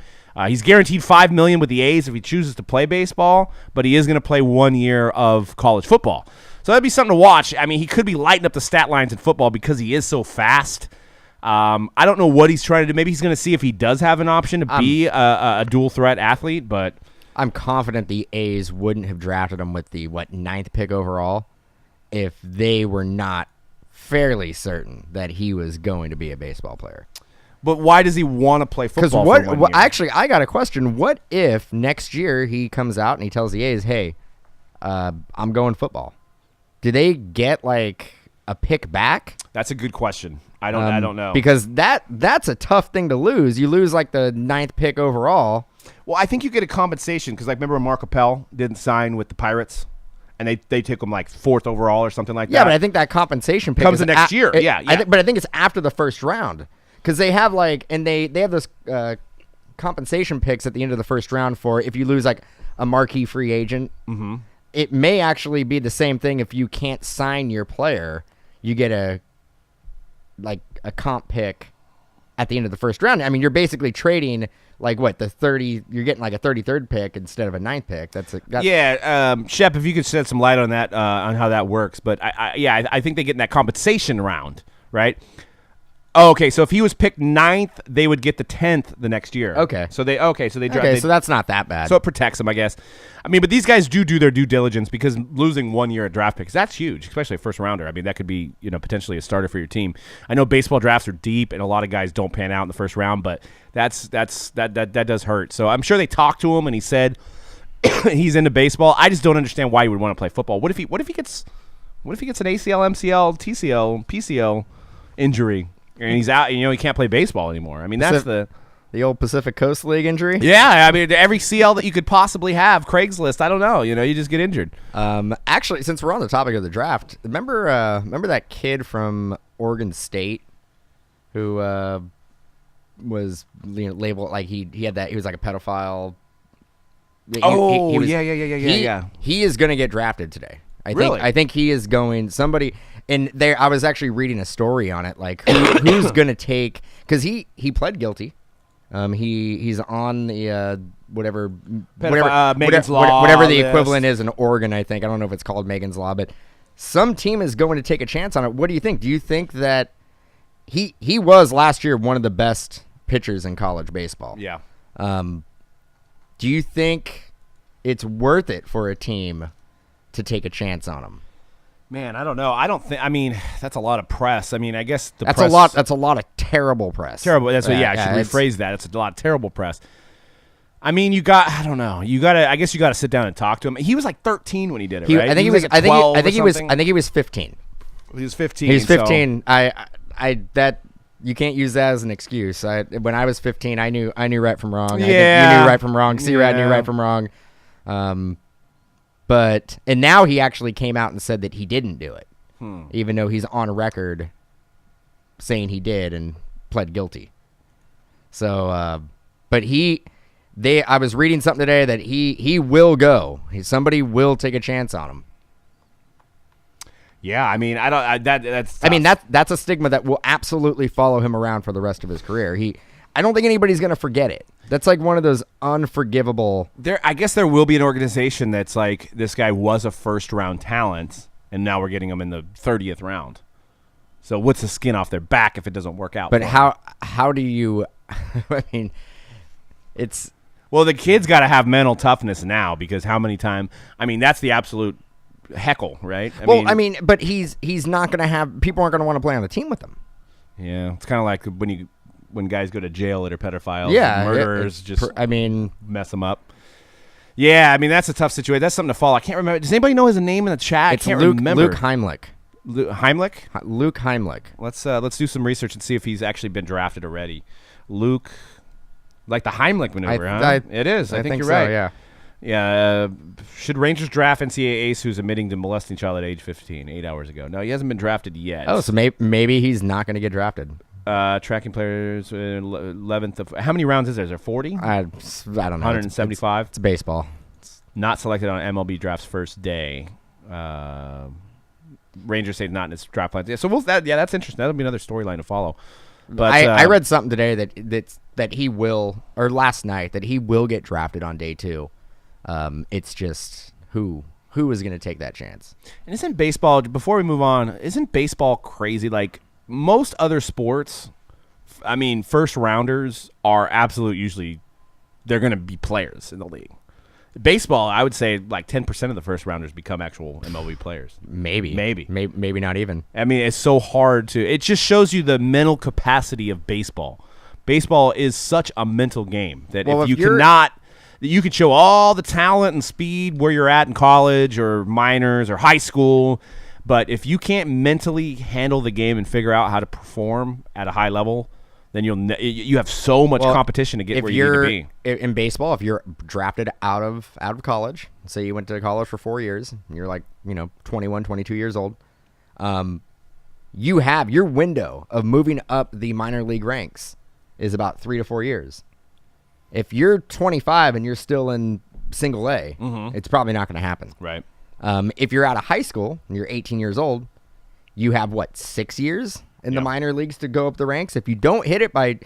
He's guaranteed $5 million with the A's if he chooses to play baseball, but he is going to play 1 year of college football. So that'd be something to watch. I mean, he could be lighting up the stat lines in football because he is so fast. I don't know what he's trying to do. Maybe he's going to see if he does have an option to be a dual-threat athlete, but I'm confident the A's wouldn't have drafted him with the, 9th pick overall if they were not fairly certain that he was going to be a baseball player. But why does he want to play football for 1 year? Actually, I got a question. What if next year he comes out and he tells the A's, hey, I'm going football? Do they get, a pick back? That's a good question. I don't know. Because that's a tough thing to lose. You lose, the 9th pick overall. Well, I think you get a compensation because, remember when Mark Appel didn't sign with the Pirates, and they took him 4th overall or something like that. Yeah, but I think that compensation pick comes the next year. But I think it's after the first round because they have they have those compensation picks at the end of the first round for if you lose a marquee free agent. Mm-hmm. It may actually be the same thing if you can't sign your player, you get a comp pick at the end of the first round. I mean, you're basically trading. The 30? You're getting a 33rd pick instead of a 9th pick. Shep, if you could shed some light on that, on how that works. But I think they get in that compensation round, right? Oh, okay, so if he was picked 9th, they would get the 10th the next year. Okay. So so that's not that bad. So it protects them, I guess. I mean, but these guys do their due diligence because losing 1 year at draft picks, that's huge, especially a first rounder. I mean, that could be, potentially a starter for your team. I know baseball drafts are deep and a lot of guys don't pan out in the first round, but that does hurt. So I'm sure they talked to him and he said he's into baseball. I just don't understand why he would want to play football. What if he gets an ACL, MCL, TCL, PCL injury? And he's out, he can't play baseball anymore. I mean, that's the old Pacific Coast League injury. Yeah, I mean, every CL that you could possibly have, Craigslist. I don't know. You just get injured. Actually, since we're on the topic of the draft, remember that kid from Oregon State who was labeled he had that he was a pedophile. Yeah. He is going to get drafted today. I think he is going somebody. And there, I was actually reading a story on it, who's going to take because he pled guilty. He's on the whatever Megan's Law, whatever the equivalent is in Oregon. I think I don't know if it's called Megan's Law, but some team is going to take a chance on it. What do you think? Do you think that he was last year one of the best pitchers in college baseball? Yeah. Do you think it's worth it for a team to take a chance on him? Man, I don't know. I mean, that's a lot of press. I mean, I guess that's a lot of terrible press. Terrible. That's what. Yeah, I should rephrase that. It's a lot of terrible press. I mean, I don't know. I guess you got to sit down and talk to him. He was 13 when he did it, right? I think he was 15. He was 15. He was 15. You can't use that as an excuse. When I was 15, I knew right from wrong. Yeah. I think you knew right from wrong. C-Rad knew right from wrong. And now he actually came out and said that he didn't do it, even though he's on record saying he did and pled guilty. So, I was reading something today that he will go. Somebody will take a chance on him. Yeah, I mean, that's tough. I mean, that's a stigma that will absolutely follow him around for the rest of his career. I don't think anybody's going to forget it. That's like one of those unforgivable. I guess there will be an organization that's like, this guy was a first-round talent, and now we're getting him in the 30th round. So what's the skin off their back if it doesn't work out? But how do you? I mean, it's. Well, the kid's got to have mental toughness now, because how many times? I mean, that's the absolute heckle, right? But he's not going to have. People aren't going to want to play on the team with him. Yeah, it's kind of like when guys go to jail that are pedophiles, yeah, murderers, mess them up. Yeah, I mean, that's a tough situation. That's something to follow. I can't remember. Does anybody know his name in the chat? It's I can't Luke, remember. Luke Heimlich. Heimlich? Luke Heimlich. Let's do some research and see if he's actually been drafted already. Luke, like the Heimlich maneuver, huh? It is. I think you're right. So, yeah. Yeah. Should Rangers draft NCAA ace who's admitting to molesting child at age 15, 8 hours ago? No, he hasn't been drafted yet. Oh, so maybe he's not going to get drafted. Tracking players, 11th of. How many rounds is there? Is there 40? I don't know. 175. It's baseball. Not selected on MLB Draft's first day. Rangers say not in its draft plan. Yeah, so that's interesting. That'll be another storyline to follow. But I read something today that he will, or last night, that he will get drafted on day 2. It's just who is going to take that chance. And isn't baseball, before we move on, isn't baseball crazy? Like most other sports, I mean, first rounders are usually they're going to be players in the league. Baseball, I would say like 10% of the first rounders become actual MLB players. Maybe not even. I mean, it's so hard to. It just shows you the mental capacity of baseball. Baseball is such a mental game that if you cannot, you could show all the talent and speed where you're at in college or minors or high school, but if you can't mentally handle the game and figure out how to perform at a high level, then you have so much competition to get where you need to be. In baseball, if you're drafted out of college, say you went to college for 4 years, and you're like 21, 22 years old, you have your window of moving up the minor league ranks is about 3 to 4 years. If you're 25 and you're still in single A, it's probably not going to happen. Right. If you're out of high school and you're 18 years old, you have 6 years in the minor leagues to go up the ranks. If you don't get it by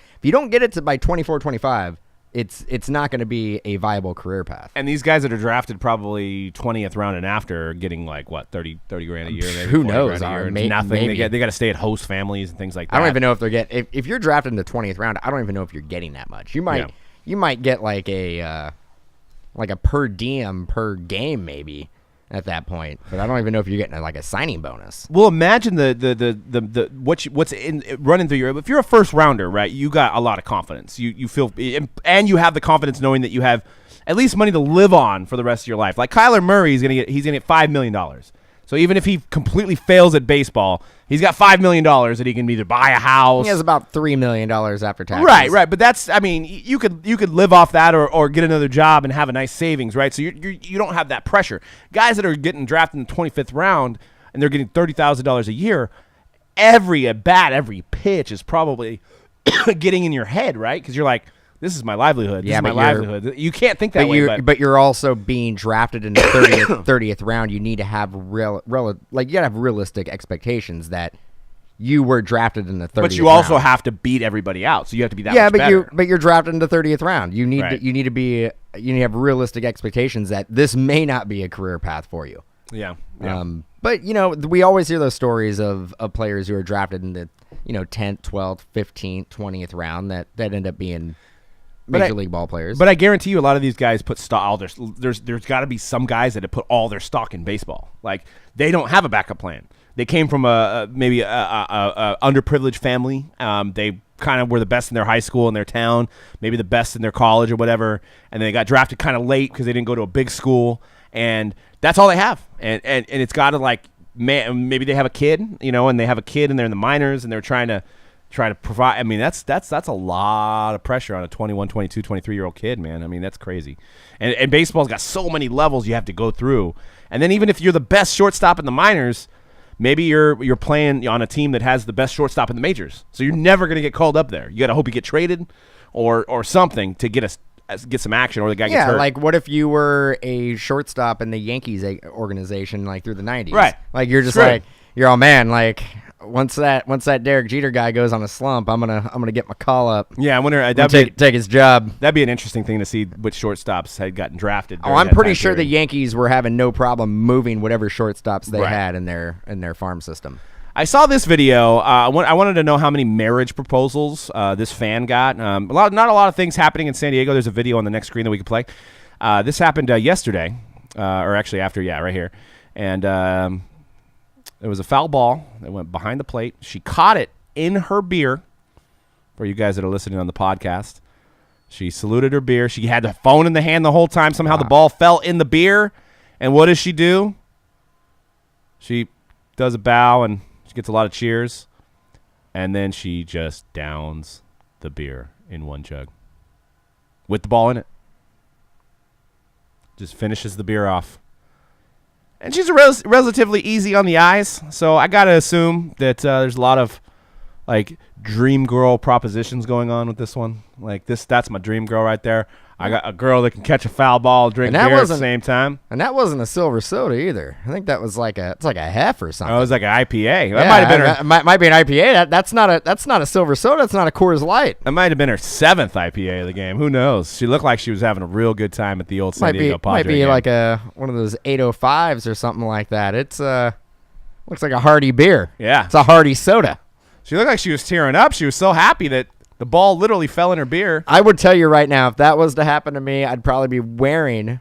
24, 25, it's not going to be a viable career path. And these guys that are drafted probably 20th round and after are getting 30 grand a year. Maybe who knows? Nothing. Maybe. They got to stay at host families and things like that. I don't even know if they're if you're drafted in the 20th round, I don't even know if you're getting that much. You might get like a per diem per game maybe at that point, but I don't even know if you're getting a signing bonus. Well, imagine what's running through your. If you're a first rounder, right? You got a lot of confidence. You feel, and you have the confidence knowing that you have at least money to live on for the rest of your life. Like Kyler Murray is gonna get $5 million. So even if he completely fails at baseball, he's got $5 million that he can either buy a house. He has about $3 million after taxes. Right. But that's, I mean, you could live off that or get another job and have a nice savings, right? So you don't have that pressure. Guys that are getting drafted in the 25th round and they're getting $30,000 a year, every at bat, every pitch is probably getting in your head, right? Because you're like, this is my livelihood. This is my livelihood. You can't think that way. But you're also being drafted in the 30th round. You need to have you gotta have realistic expectations that you were drafted in the 30th round. But you also have to beat everybody out. So you have to be that much better. But you're drafted in the 30th round. You need to have realistic expectations that this may not be a career path for you. Yeah. But we always hear those stories of players who are drafted in the 10th, 12th, 15th, 20th round that end up being Major League ball players. But I guarantee you a lot of these guys put stock. There's got to be some guys that have put all their stock in baseball. Like, they don't have a backup plan. They came from maybe a underprivileged family. They kind of were the best in their high school in their town, maybe the best in their college or whatever, and they got drafted kind of late because they didn't go to a big school, and that's all they have. And it's got to maybe they have a kid, and they have a kid and they're in the minors and they're trying to try to provide. I mean, that's a lot of pressure on a 21, 22, 23-year-old kid, man. I mean, that's crazy. And baseball's got so many levels you have to go through. And then even if you're the best shortstop in the minors, maybe you're playing on a team that has the best shortstop in the majors. So you're never going to get called up there. You got to hope you get traded or something to get some action, or the guy gets hurt. Yeah, like what if you were a shortstop in the Yankees organization like through the 90s? Right. Like you're just True. like, you're all man, like once that Derek Jeter guy goes on a slump, I'm gonna get my call up. Yeah, I wonder. Take his job. That'd be an interesting thing to see which shortstops had gotten drafted. Oh, I'm pretty sure the Yankees were having no problem moving whatever shortstops they had in their farm system. I saw this video. I wanted to know how many marriage proposals this fan got. Not a lot of things happening in San Diego. There's a video on the next screen that we could play. This happened yesterday, or actually after, right here. And there was a foul ball that went behind the plate. She caught it in her beer. For you guys that are listening on the podcast, she saluted her beer. She had the phone in the hand the whole time. Somehow the ball fell in the beer. And what does she do? She does a bow and she gets a lot of cheers, and then she just downs the beer in one jug with the ball in it. Just finishes the beer off. And she's relatively easy on the eyes, so I got to assume that there's a lot of, like, dream girl propositions going on with this one. Like, that's my dream girl right there. I got a girl that can catch a foul ball, drink beer at the same time. And that wasn't a silver soda either. I think that was like a hef or something. Oh, it was like an IPA. That might have been her. Might be an IPA. That's not a silver soda. That's not a Coors Light. That might have been her 7th IPA of the game. Who knows? She looked like she was having a real good time at the old San Diego Padre Might be game. like one of those 805s or something like that. It's looks like a hearty beer. Yeah. It's a hearty soda. She looked like she was tearing up. She was so happy that the ball literally fell in her beer. I would tell you right now, if that was to happen to me, I'd probably be wearing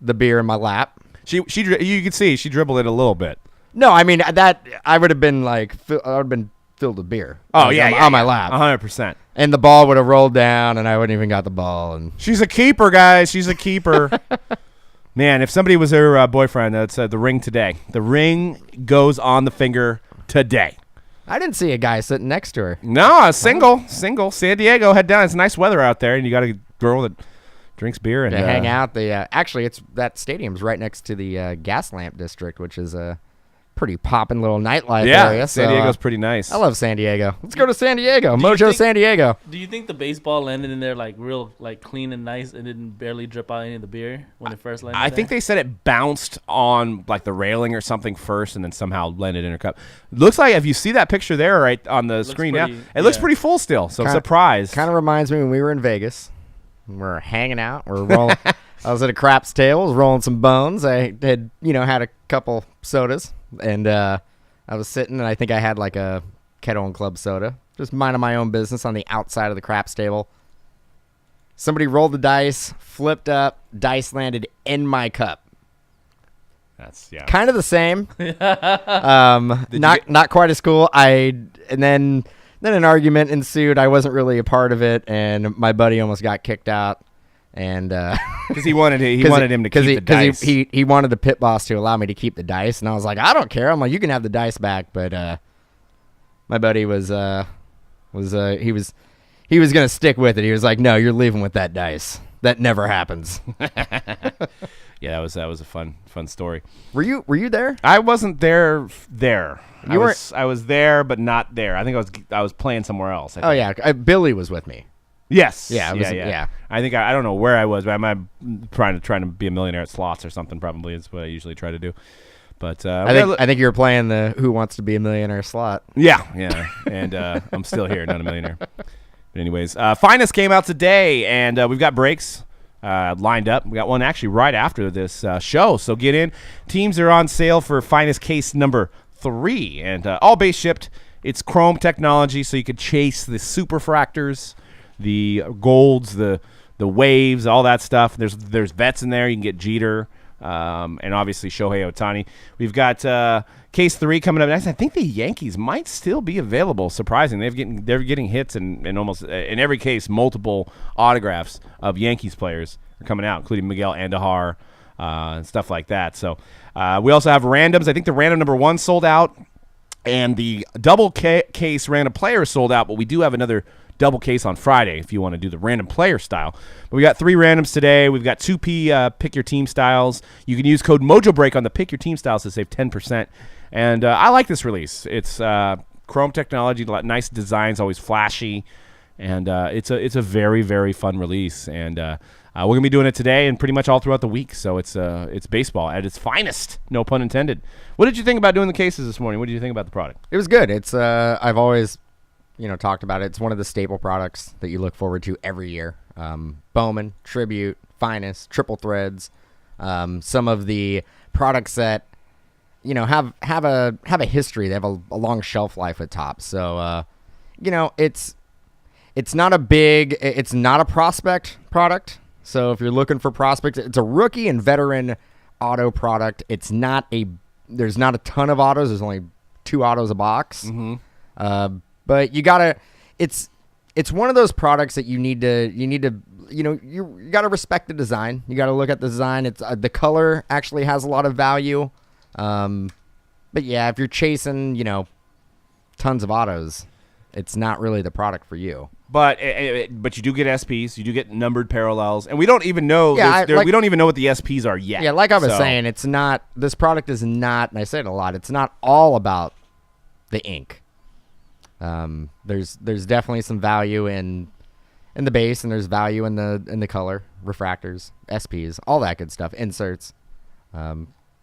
the beer in my lap. You could see she dribbled it a little bit. No, I mean I would have been filled with beer. Oh, like, on my lap, 100%. and the ball would have rolled down, and I wouldn't even got the ball. And She's a keeper, guys. She's a keeper. Man, if somebody was her boyfriend, that said the ring today. The ring goes on the finger today. I didn't see a guy sitting next to her. No, single. San Diego, head down. It's nice weather out there, and you got a girl that drinks beer and to hang out. Actually, that stadium's right next to the gas lamp district, which is a pretty poppin' little nightlife area. San Diego's pretty nice. I love San Diego. Let's go to San Diego. Mojo San Diego. Do you think the baseball landed in there like real like clean and nice and didn't barely drip out any of the beer when it first landed? I think they said it bounced on like the railing or something first, and then somehow landed in her cup. Looks like if you see that picture there right on the screen now, it looks pretty full still. So surprised. Kind of reminds me when we were in Vegas. We're hanging out. We're rolling. I was at a craps table, was rolling some bones. I had had a couple sodas, and I was sitting, and I think I had like a Kettle and Club soda, just minding my own business on the outside of the craps table. Somebody rolled the dice, flipped up, dice landed in my cup. That's kind of the same. Not quite as cool. And then an argument ensued. I wasn't really a part of it, and my buddy almost got kicked out. And because he wanted him to keep the dice. He wanted the pit boss to allow me to keep the dice, and I was like, I don't care. I'm like, you can have the dice back, but my buddy was he was gonna stick with it. He was like, no, you're leaving with that dice. That never happens. Yeah, that was a fun story. Were you there? I wasn't there. You weren't. I was there, but not there. I think I was playing somewhere else. Oh yeah, Billy was with me. Yes. Yeah. Yeah. I think I don't know where I was, but I might trying to be a millionaire at slots or something. Probably is what I usually try to do. But I think you were playing the Who Wants to Be a Millionaire slot. Yeah. And I'm still here, not a millionaire. But anyways, Finest came out today, and we've got breaks lined up. We got one actually right after this show, so get in. Teams are on sale for Finest case number 3, and all base shipped. It's Chrome technology, so you could chase the superfractors, the golds, the waves, all that stuff. There's vets in there. You can get Jeter, and obviously Shohei Ohtani. We've got case 3 coming up next. I think the Yankees might still be available. Surprising, they're getting hits in almost in every case. Multiple autographs of Yankees players are coming out, including Miguel Andujar and stuff like that. So we also have randoms. I think the random number 1 sold out. And the double case random player is sold out, but we do have another double case on Friday if you want to do the random player style. But we got 3 randoms today. We've got 2P pick your team styles. You can use code Mojo Break on the pick your team styles to save 10%. And I like this release. It's Chrome technology, nice designs, always flashy, and it's a very, very fun release. And we're gonna be doing it today and pretty much all throughout the week. So it's baseball at its finest, no pun intended. What did you think about doing the cases this morning? What did you think about the product? It was good. It's I've always talked about it. It's one of the staple products that you look forward to every year. Bowman, Tribute, Finest, Triple Threads, some of the products that have a history. They have a long shelf life at Topps. So it's not a prospect product. So if you're looking for prospects, it's a rookie and veteran auto product. There's not a ton of autos. There's only 2 autos a box. Mm-hmm. But you gotta. It's one of those products that you gotta respect the design. You gotta look at the design. It's the color actually has a lot of value. But yeah, if you're chasing, tons of autos, it's not really the product for you. But you do get SPs, you do get numbered parallels, and we don't even know. Yeah, we don't even know what the SPs are yet. Yeah, like I was saying, it's not. This product is not, and I say it a lot. It's not all about the ink. There's definitely some value in the base, and there's value in the color, refractors, SPs, all that good stuff, inserts.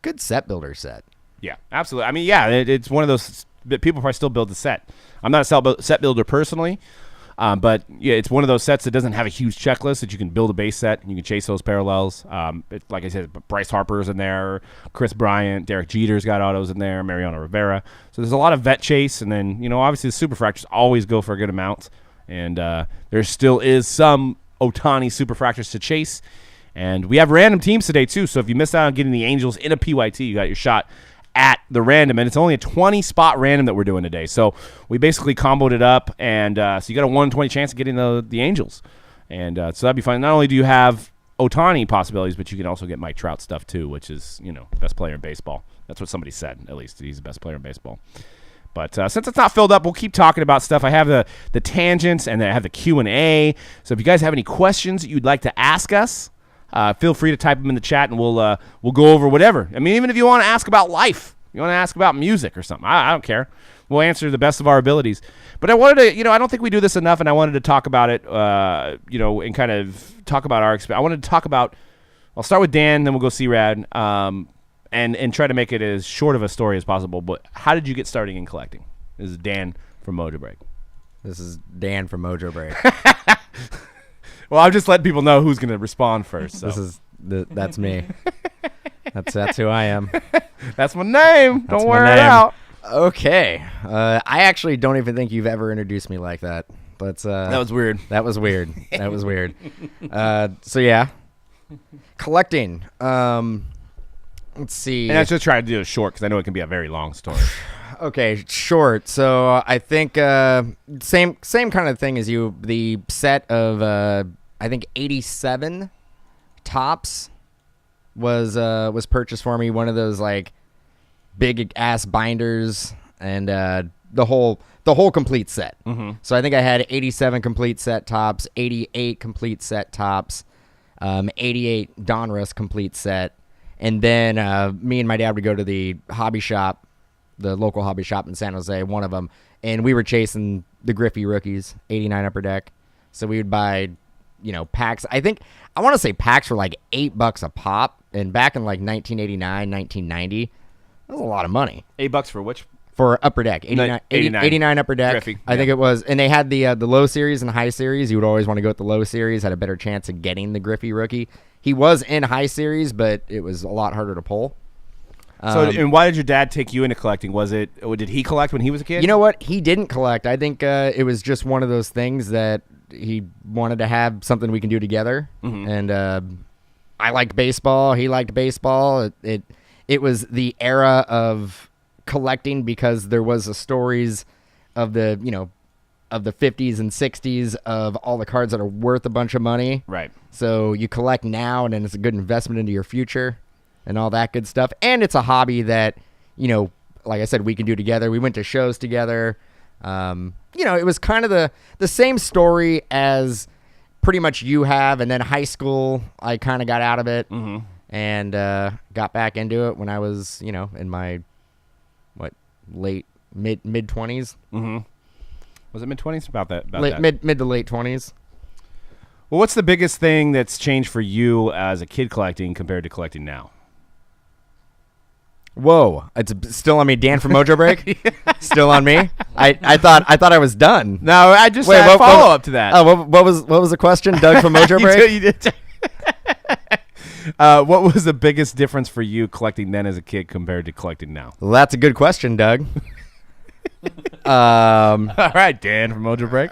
Good set builder set. Yeah, absolutely. I mean, yeah, it's one of those that people probably still build the set. I'm not a set builder personally, but yeah, it's one of those sets that doesn't have a huge checklist that you can build a base set and you can chase those parallels. Like I said, Bryce Harper's in there, Kris Bryant, Derek Jeter's got autos in there, Mariano Rivera. So there's a lot of vet chase, and then obviously the superfractors always go for a good amount, and there still is some Ohtani superfractors to chase. And we have random teams today, too. So if you missed out on getting the Angels in a PYT, you got your shot at the random. And it's only a 20-spot random that we're doing today. So we basically comboed it up. And so you got a 1 in 20 chance of getting the Angels. And so that'd be fun. Not only do you have Ohtani possibilities, but you can also get Mike Trout stuff, too, which is, best player in baseball. That's what somebody said, at least. He's the best player in baseball. But since it's not filled up, we'll keep talking about stuff. I have the tangents, and then I have the Q&A. So if you guys have any questions that you'd like to ask us, feel free to type them in the chat, and we'll go over whatever. I mean, even if you want to ask about life, you want to ask about music or something, I don't care. We'll answer to the best of our abilities. But I wanted to, I don't think we do this enough, and I wanted to talk about it, and kind of talk about our experience. I wanted to talk about. I'll start with Dan, then we'll go C-Rad, and try to make it as short of a story as possible. But how did you get started in collecting? This is Dan from Mojo Break. This is Dan from Mojo Break. Well, I'll just let people know who's going to respond first. So. That's me. That's who I am. That's my name. That's Don't wear my it name. out. Okay. I actually don't even think you've ever introduced me like that. But that was weird. That was weird. That was weird. So yeah, collecting. Let's see. And I just try to do it short because I know it can be a very long story. Okay, short. So I think same kind of thing as you. The set of I think 87 Topps was purchased for me. One of those like big ass binders, and the whole complete set. Mm-hmm. So I think I had 87 complete set Topps, 88 complete set Topps, 88 Donruss complete set, and then me and my dad would go to the hobby shop, the local hobby shop in San Jose, one of them, and we were chasing the Griffey rookies, 89 Upper Deck. So we would buy, packs. I want to say packs were like $8 a pop, and back in like 1989, 1990, that was a lot of money. $8 for which? For Upper Deck, 89 Upper Deck. Griffey, I think it was, and they had the low series and high series. You would always want to go with the low series, had a better chance of getting the Griffey rookie. He was in high series, but it was a lot harder to pull. So, and why did your dad take you into collecting? Did he collect when he was a kid? You know what? He didn't collect. I think it was just one of those things that he wanted to have something we can do together. Mm-hmm. And I liked baseball. He liked baseball. It was the era of collecting because there was the stories of the 50s and 60s of all the cards that are worth a bunch of money. Right. So you collect now, and then it's a good investment into your future and all that good stuff. And it's a hobby that, like I said, we can do together. We went to shows together. It was kind of the same story as pretty much you have. And then high school, I kind of got out of it and got back into it when I was, in my mid 20s. Was it mid 20s? About that. Mid to late 20s. Well, what's the biggest thing that's changed for you as a kid collecting compared to collecting now? Whoa, it's still on me. Dan from Mojo Break, still on me. I thought I was done. No, I just had follow up to that. Oh, what was the question, Doug from Mojo Break? You did. What was the biggest difference for you collecting then as a kid compared to collecting now? Well, that's a good question, Doug. All right, Dan from Mojo Break.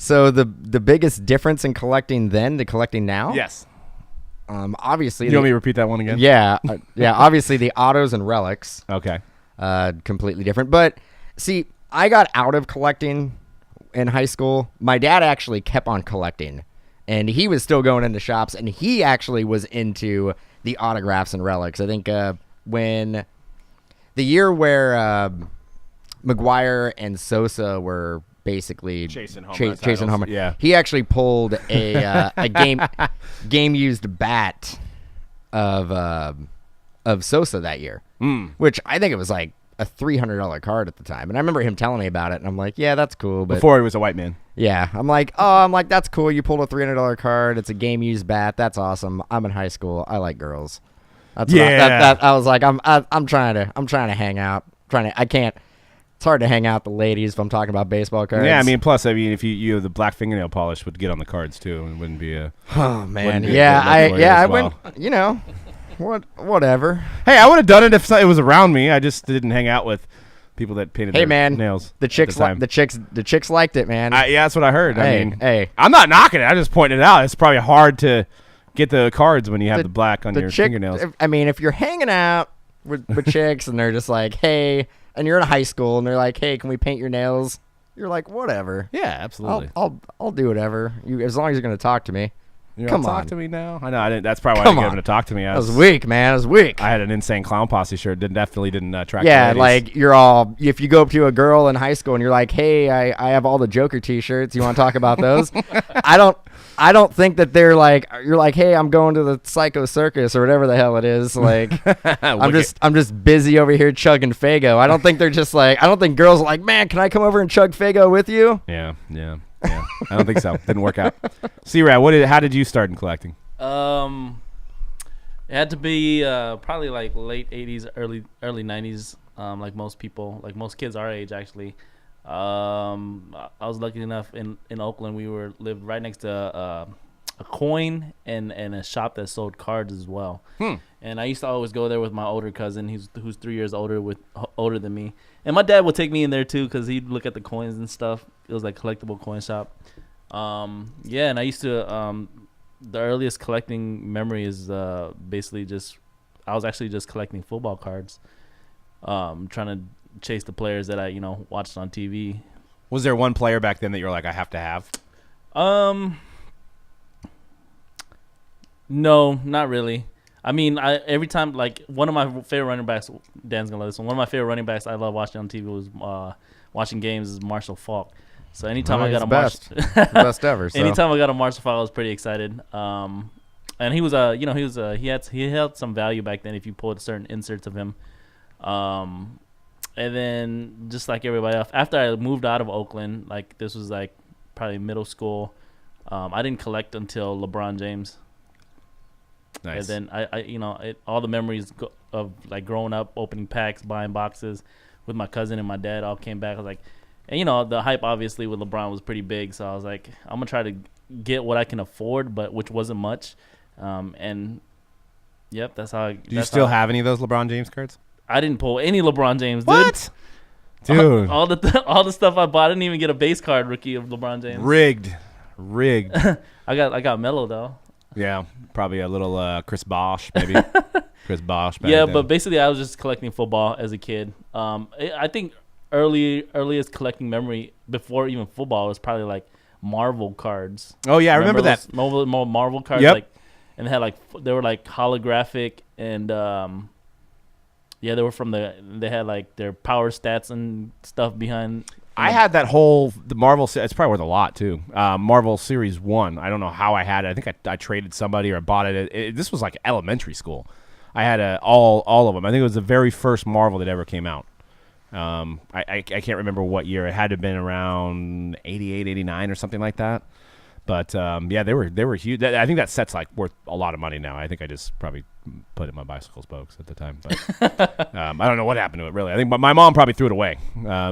So the biggest difference in collecting then to collecting now? Yes. Obviously. You want me to repeat that one again? Yeah. Obviously, the autos and relics. Okay. Completely different. But see, I got out of collecting in high school. My dad actually kept on collecting, and he was still going into shops, and he actually was into the autographs and relics. I think when the year where McGuire and Sosa were basically chasing home. Yeah. He actually pulled a game used bat of Sosa that year, which I think it was like a $300 card at the time. And I remember him telling me about it, and I'm like, yeah, that's cool. But before he was a white man. Yeah, I'm like, that's cool. You pulled a $300 card. It's a game used bat. That's awesome. I'm in high school. I like girls. That's I was like, I'm trying to hang out. I can't. It's hard to hang out with the ladies if I'm talking about baseball cards. Yeah, I mean, plus, if you have the black fingernail polish would get on the cards too, and wouldn't be a. Oh man, I went. Whatever. Hey, I would have done it if it was around me. I just didn't hang out with people that painted their nails. The chicks liked it, man. Yeah, that's what I heard. Hey, I'm not knocking it. I just pointed it out. It's probably hard to get the cards when you have the black on your fingernails. I mean, if you're hanging out with chicks and they're just like, hey. And you're in high school, and they're like, "Hey, can we paint your nails?" You're like, "Whatever." Yeah, absolutely. I'll do whatever. As long as you're going to talk to me. Come on, talk to me now. I know. I didn't. That's probably why I didn't get him to talk to me. That was weak, man. It was weak. I had an insane clown posse shirt. Definitely didn't attract. Yeah, like you're all. If you go up to a girl in high school and you're like, "Hey, I have all the Joker T-shirts. You want to talk about those?" I don't think that they're like. You're like, "Hey, I'm going to the Psycho Circus or whatever the hell it is." Like, I'm just busy over here chugging Faygo. I don't think they're just like. I don't think girls are like, "Man, can I come over and chug Faygo with you?" Yeah. I don't think so. Didn't work out. C-Rad, how did you start in collecting? It had to be probably like late 80s, early 90s, like most people, like most kids our age, actually. I was lucky enough in Oakland, we lived right next to a coin and a shop that sold cards as well. And I used to always go there with my older cousin, who's 3 years older than me. And my dad would take me in there too, because he'd look at the coins and stuff. It was like collectible coin shop. And I used to the earliest collecting memory is basically I was actually just collecting football cards, trying to chase the players that I watched on TV. Was there one player back then that you're like, I have to have? No, not really. I mean, every time, like, one of my favorite running backs, Dan's gonna love this one. One of my favorite running backs I love watching on TV was watching games is Marshall Faulk. So anytime I got a best ever. So. Anytime I got a Marshall Faulk, I was pretty excited. And he was he held some value back then if you pulled certain inserts of him. And then just like everybody else, after I moved out of Oakland, like this was like probably middle school, I didn't collect until LeBron James. Nice. And then all the memories of like growing up, opening packs, buying boxes with my cousin and my dad all came back. I was like, and the hype obviously with LeBron was pretty big, so I was like, I'm gonna try to get what I can afford, but which wasn't much. And yep, that's how. Do you still have any of those LeBron James cards? I didn't pull any LeBron James. What? Dude, all the stuff I bought, I didn't even get a base card rookie of LeBron James. Rigged. I got Melo though. Yeah, probably a little Chris Bosh, maybe. Chris Bosh. Yeah, but basically, I was just collecting football as a kid. I think earliest collecting memory before even football was probably like Marvel cards. Oh yeah, I remember that. Marvel cards, yep. And they had they were like holographic and Yeah, they were from they had like their power stats and stuff behind. I had that whole the Marvel. It's probably worth a lot too. Marvel Series 1. I don't know how I had it. I think I traded somebody or bought it. This was like elementary school. I had all of them. I think it was the very first Marvel that ever came out. I can't remember what year. It had to have been around 88, 89 or something like that. But yeah, they were huge. I think that set's like worth a lot of money now. I think I just probably put it in my bicycle spokes at the time. But I don't know what happened to it really. I think my mom probably threw it away.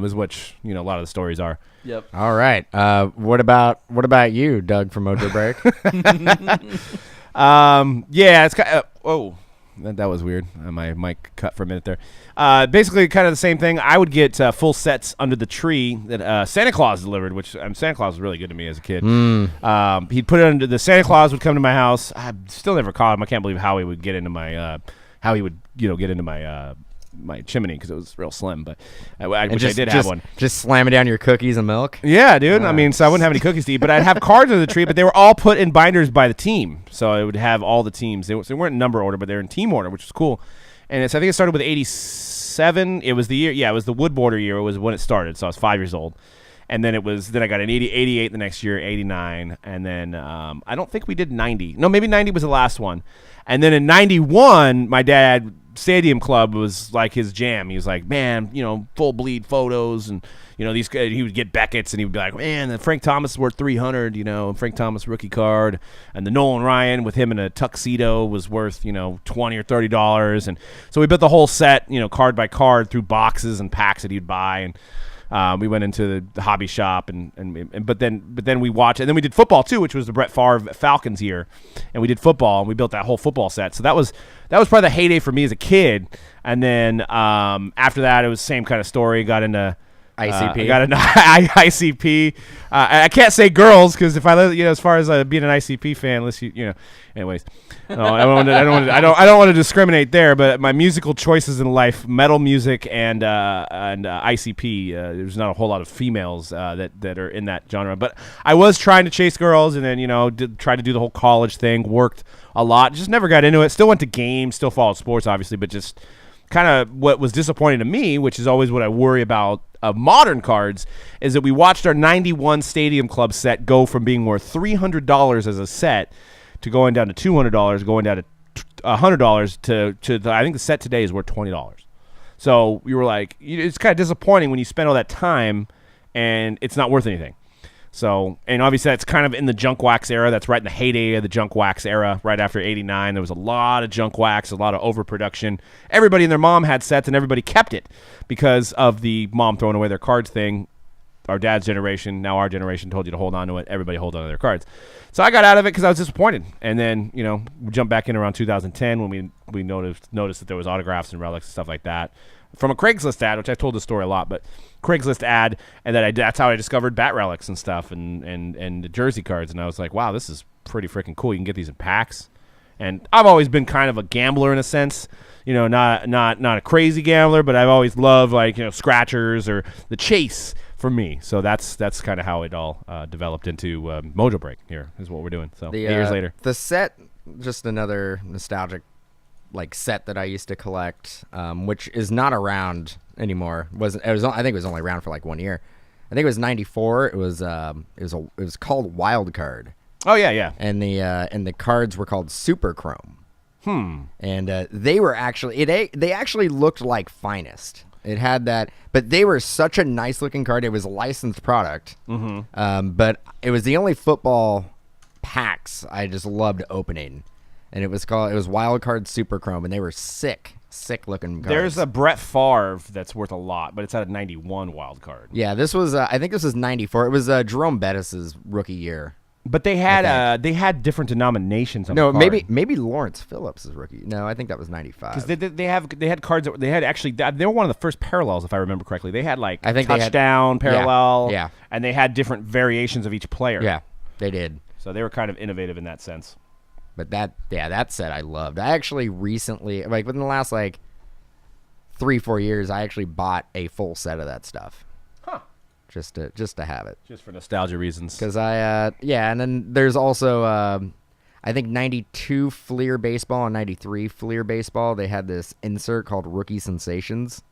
Is which a lot of the stories are. Yep. All right. What about you, Doug from Mojo Break? Yeah, it's kind of, that was weird. My mic cut for a minute there. Basically, kind of the same thing. I would get full sets under the tree that Santa Claus delivered, which Santa Claus was really good to me as a kid. He'd put it under the Santa Claus would come to my house. I still never caught him. I can't believe how he would get into my get into my chimney because it was real slim. But I did have one. Just slamming down your cookies and milk. Yeah, dude. I mean, so I wouldn't have any cookies to eat, but I'd have cards under the tree. But they were all put in binders by the team, so I would have all the teams. They weren't in number order, but they were in team order, which was cool. And I think it started with 87. It was the year. Yeah, it was the wood border year. It was when it started. So I was 5 years old. And then I got an 88 the next year, 89. And then I don't think we did 90. No, maybe 90 was the last one. And then in 91, my dad, Stadium Club was like his jam. He was like, man, full bleed photos. And, these guys, he would get Beckett's and he would be like, man, the Frank Thomas is worth 300, Frank Thomas rookie card. And the Nolan Ryan with him in a tuxedo was worth, $20 or $30. And so we built the whole set, card by card through boxes and packs that he'd buy. And we went into the hobby shop but then we watched, and then we did football too, which was the Brett Favre Falcons year, and we did football and we built that whole football set. So that was probably the heyday for me as a kid. And then after that, it was the same kind of story. Got into ICP. Got into ICP. I can't say girls because if I as far as being an ICP fan, unless anyways. No, I don't want to discriminate there, but my musical choices in life, metal music and ICP, there's not a whole lot of females that are in that genre. But I was trying to chase girls and then, tried to do the whole college thing, worked a lot, just never got into it. Still went to games, still followed sports, obviously, but just kind of what was disappointing to me, which is always what I worry about of modern cards, is that we watched our 91 Stadium Club set go from being worth $300 as a set to going down to $200, going down to $100 to I think the set today is worth $20. So we were like, it's kind of disappointing when you spend all that time and it's not worth anything. So, and obviously that's kind of in the junk wax era. That's right in the heyday of the junk wax era, right after 89. There was a lot of junk wax, a lot of overproduction. Everybody and their mom had sets and everybody kept it because of the mom throwing away their cards thing. Our dad's generation, now our generation, told you to hold on to it. Everybody hold on to their cards. So I got out of it because I was disappointed. And then, we jumped back in around 2010 when we noticed that there was autographs and relics and stuff like that from a Craigslist ad, which I told the story a lot, but Craigslist ad, and that's how I discovered bat relics and stuff and the jersey cards. And I was like, wow, this is pretty freaking cool. You can get these in packs. And I've always been kind of a gambler in a sense, not a crazy gambler, but I've always loved scratchers or the chase for me. So that's kind of how it all developed into Mojo Break. Here is what we're doing. So 8 years later, the set, just another nostalgic set that I used to collect, which is not around anymore. I think it was only around for 1 year. I think it was 94. It was called Wild Card. Oh yeah. And the cards were called Super Chrome. And they were actually they actually looked like Finest. It had that, but they were such a nice looking card. It was a licensed product. But it was the only football packs I just loved opening. And it was Wild Card Super Chrome, and they were sick looking cards. There's a Brett Favre that's worth a lot, but it's at a 91 Wild Card. Yeah, this was I think this was 94. It was Jerome Bettis's rookie year. But they had different denominations on the card. No, maybe Lawrence Phillips' rookie. No, I think that was 95. Because they had cards that they were one of the first parallels, if I remember correctly. They had I think touchdown parallel, yeah, and they had different variations of each player. Yeah, they did. So they were kind of innovative in that sense. But that set I loved. I actually recently, within the last 3-4 years, I actually bought a full set of that stuff. Huh. Just to have it. Just for nostalgia reasons. Because and then there's also, I think 92 Fleer Baseball and 93 Fleer Baseball, they had this insert called Rookie Sensations,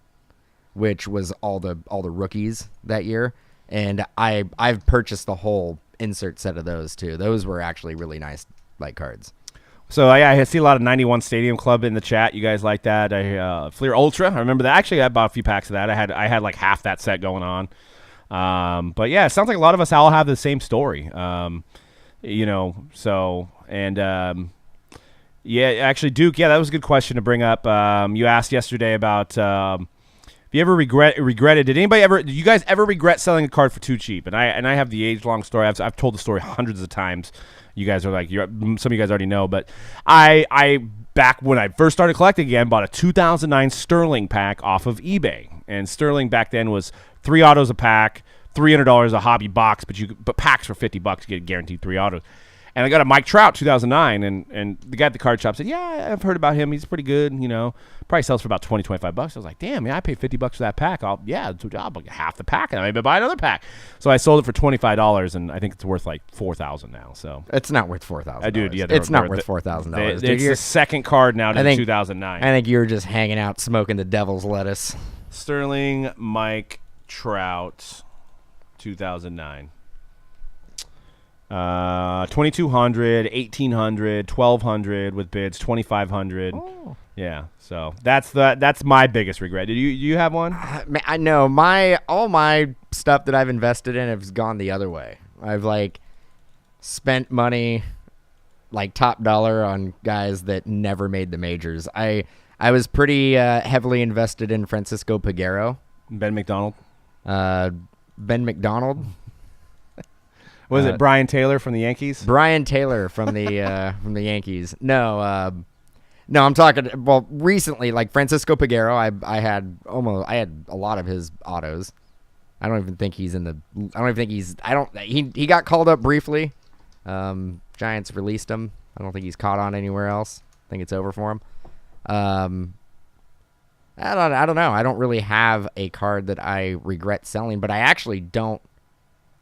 which was all the rookies that year. And I've purchased the whole insert set of those too. Those were actually really nice cards. So I see a lot of 91 Stadium Club in the chat. You guys like that? Fleer Ultra. I remember that. Actually, I bought a few packs of that. I had like half that set going on. But yeah, it sounds like a lot of us all have the same story. Yeah, actually, Duke. Yeah, that was a good question to bring up. You asked yesterday about if you ever regretted. Did you guys ever regret selling a card for too cheap? And I have the age-long story. I've told the story hundreds of times. You guys are like, some of you guys already know, but I back when I first started collecting again, bought a 2009 Sterling pack off of eBay, and Sterling back then was 3 autos a pack, $300 a hobby box, but packs for $50, you get guaranteed 3 autos. And I got a Mike Trout 2009, and the guy at the card shop said, yeah, I've heard about him. He's pretty good, Probably sells for about $20, $25. I was like, damn, I paid $50 for that pack. I'll get half the pack, and I maybe buy another pack. So I sold it for $25, and I think it's worth like $4,000 now. So it's not worth $4,000. I do. Yeah, it's not worth $4,000. It's the second card now to 2009. I think you're just hanging out smoking the devil's lettuce. Sterling Mike Trout 2009. 2,200, 1,800, 1,200 with bids, 2,500. Oh. Yeah, so that's my biggest regret. Do you have one? I know all my stuff that I've invested in has gone the other way. I've spent money top dollar on guys that never made the majors. I was pretty heavily invested in Francisco Peguero. Ben McDonald. Ben McDonald. Was it Brian Taylor from the Yankees? Brian Taylor from the Yankees. No, I'm talking. Well, recently, Francisco Peguero, I had a lot of his autos. I don't even think he's in the. I don't even think he's. I don't. He got called up briefly. Giants released him. I don't think he's caught on anywhere else. I think it's over for him. I don't know. I don't really have a card that I regret selling, but I actually don't.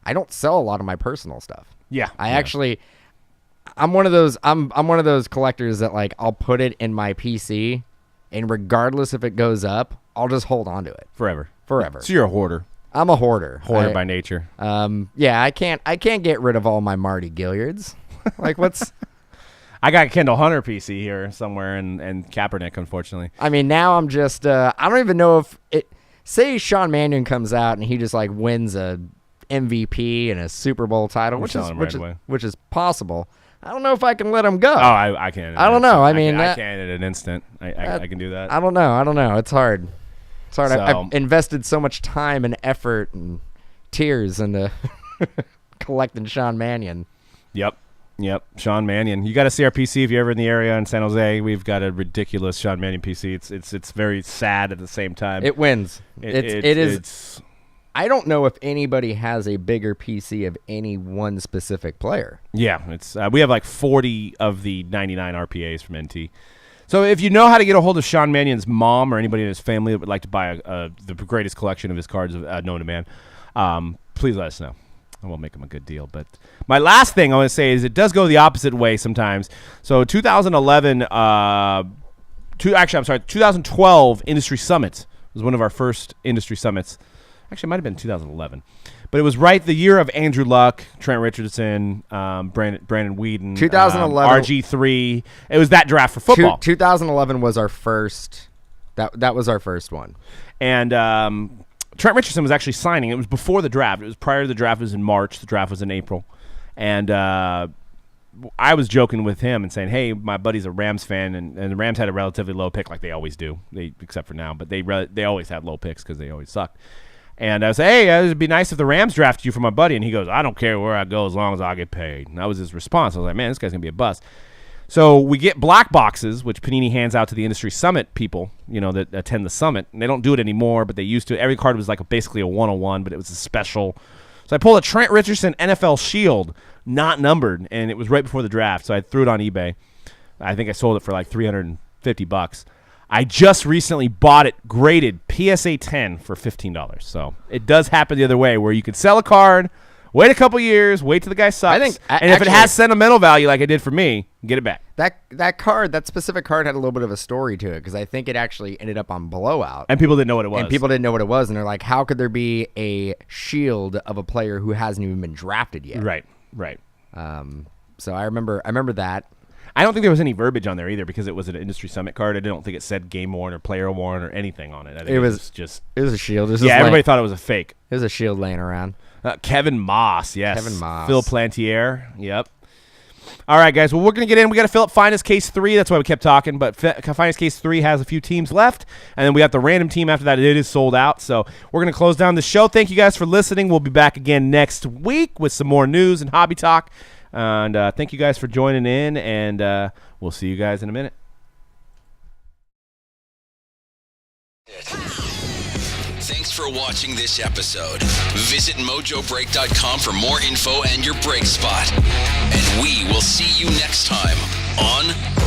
I don't sell a lot of my personal stuff. Yeah. I'm one of those I'm one of those collectors that I'll put it in my PC, and regardless if it goes up, I'll just hold on to it. Forever. So you're a hoarder. I'm a hoarder. Hoarder by nature. Yeah, I can't get rid of all my Marty Gilliards. What's I got Kendall Hunter PC here somewhere and Kaepernick, unfortunately. I mean, now I'm just I don't even know if it say Sean Mannion comes out and he just wins a MVP and a Super Bowl title, which is possible. I don't know if I can let him go. Oh, I can. I don't know. I can at an instant. I can do that. I don't know. It's hard. So, I've invested so much time and effort and tears into collecting Sean Mannion. Yep. Sean Mannion. You got to see our PC if you're ever in the area in San Jose. We've got a ridiculous Sean Mannion PC. It's very sad at the same time. It wins. It is. I don't know if anybody has a bigger PC of any one specific player. Yeah, it's we have 40 of the 99 RPAs from NT. So if you know how to get a hold of Sean Mannion's mom or anybody in his family that would like to buy the greatest collection of his cards known to man, please let us know. And we'll make him a good deal. But my last thing I want to say is it does go the opposite way sometimes. So 2012 Industry Summit was one of our first Industry Summits. Actually, it might have been 2011. But it was right the year of Andrew Luck, Trent Richardson, Brandon Whedon, 2011 RG3. It was that draft for football. 2011 was our first. That was our first one. And Trent Richardson was actually signing. It was before the draft. It was prior to the draft. It was in March. The draft was in April. And I was joking with him and saying, hey, my buddy's a Rams fan, and the Rams had a relatively low pick like they always do, except for now. But they always had low picks because they always suck. And I said, hey, it would be nice if the Rams drafted you for my buddy. And he goes, I don't care where I go as long as I get paid. And that was his response. I was like, man, this guy's going to be a bust. So we get black boxes, which Panini hands out to the Industry Summit people, that attend the summit. And they don't do it anymore, but they used to. Every card was basically a 101, but it was a special. So I pulled a Trent Richardson NFL Shield, not numbered, and it was right before the draft. So I threw it on eBay. I think I sold it for $350. I just recently bought it graded PSA 10 for $15. So it does happen the other way where you could sell a card, wait a couple years, wait till the guy sucks. I think, and if it has sentimental value like it did for me, Get it back. That specific card had a little bit of a story to it because I think it actually ended up on blowout. And people didn't know what it was. And people didn't know what it was, and they're like, how could there be a shield of a player who hasn't even been drafted yet? Right. So I remember that. I don't think there was any verbiage on there either because it was an industry summit card. I don't think it said game worn or player worn or anything on it. I think it was just. It was a shield. Everybody thought it was a fake. It was a shield laying around. Kevin Moss, yes. Kevin Moss. Phil Plantier, yep. All right, guys. Well, we're going to get in. We got to fill up Finest Case 3. That's why we kept talking. But Finest Case 3 has a few teams left. And then we got the random team after that. It is sold out. So we're going to close down the show. Thank you guys for listening. We'll be back again next week with some more news and hobby talk. And thank you guys for joining in. And we'll see you guys in a minute. Thanks for watching this episode. Visit mojobreak.com for more info and your break spot. And we will see you next time on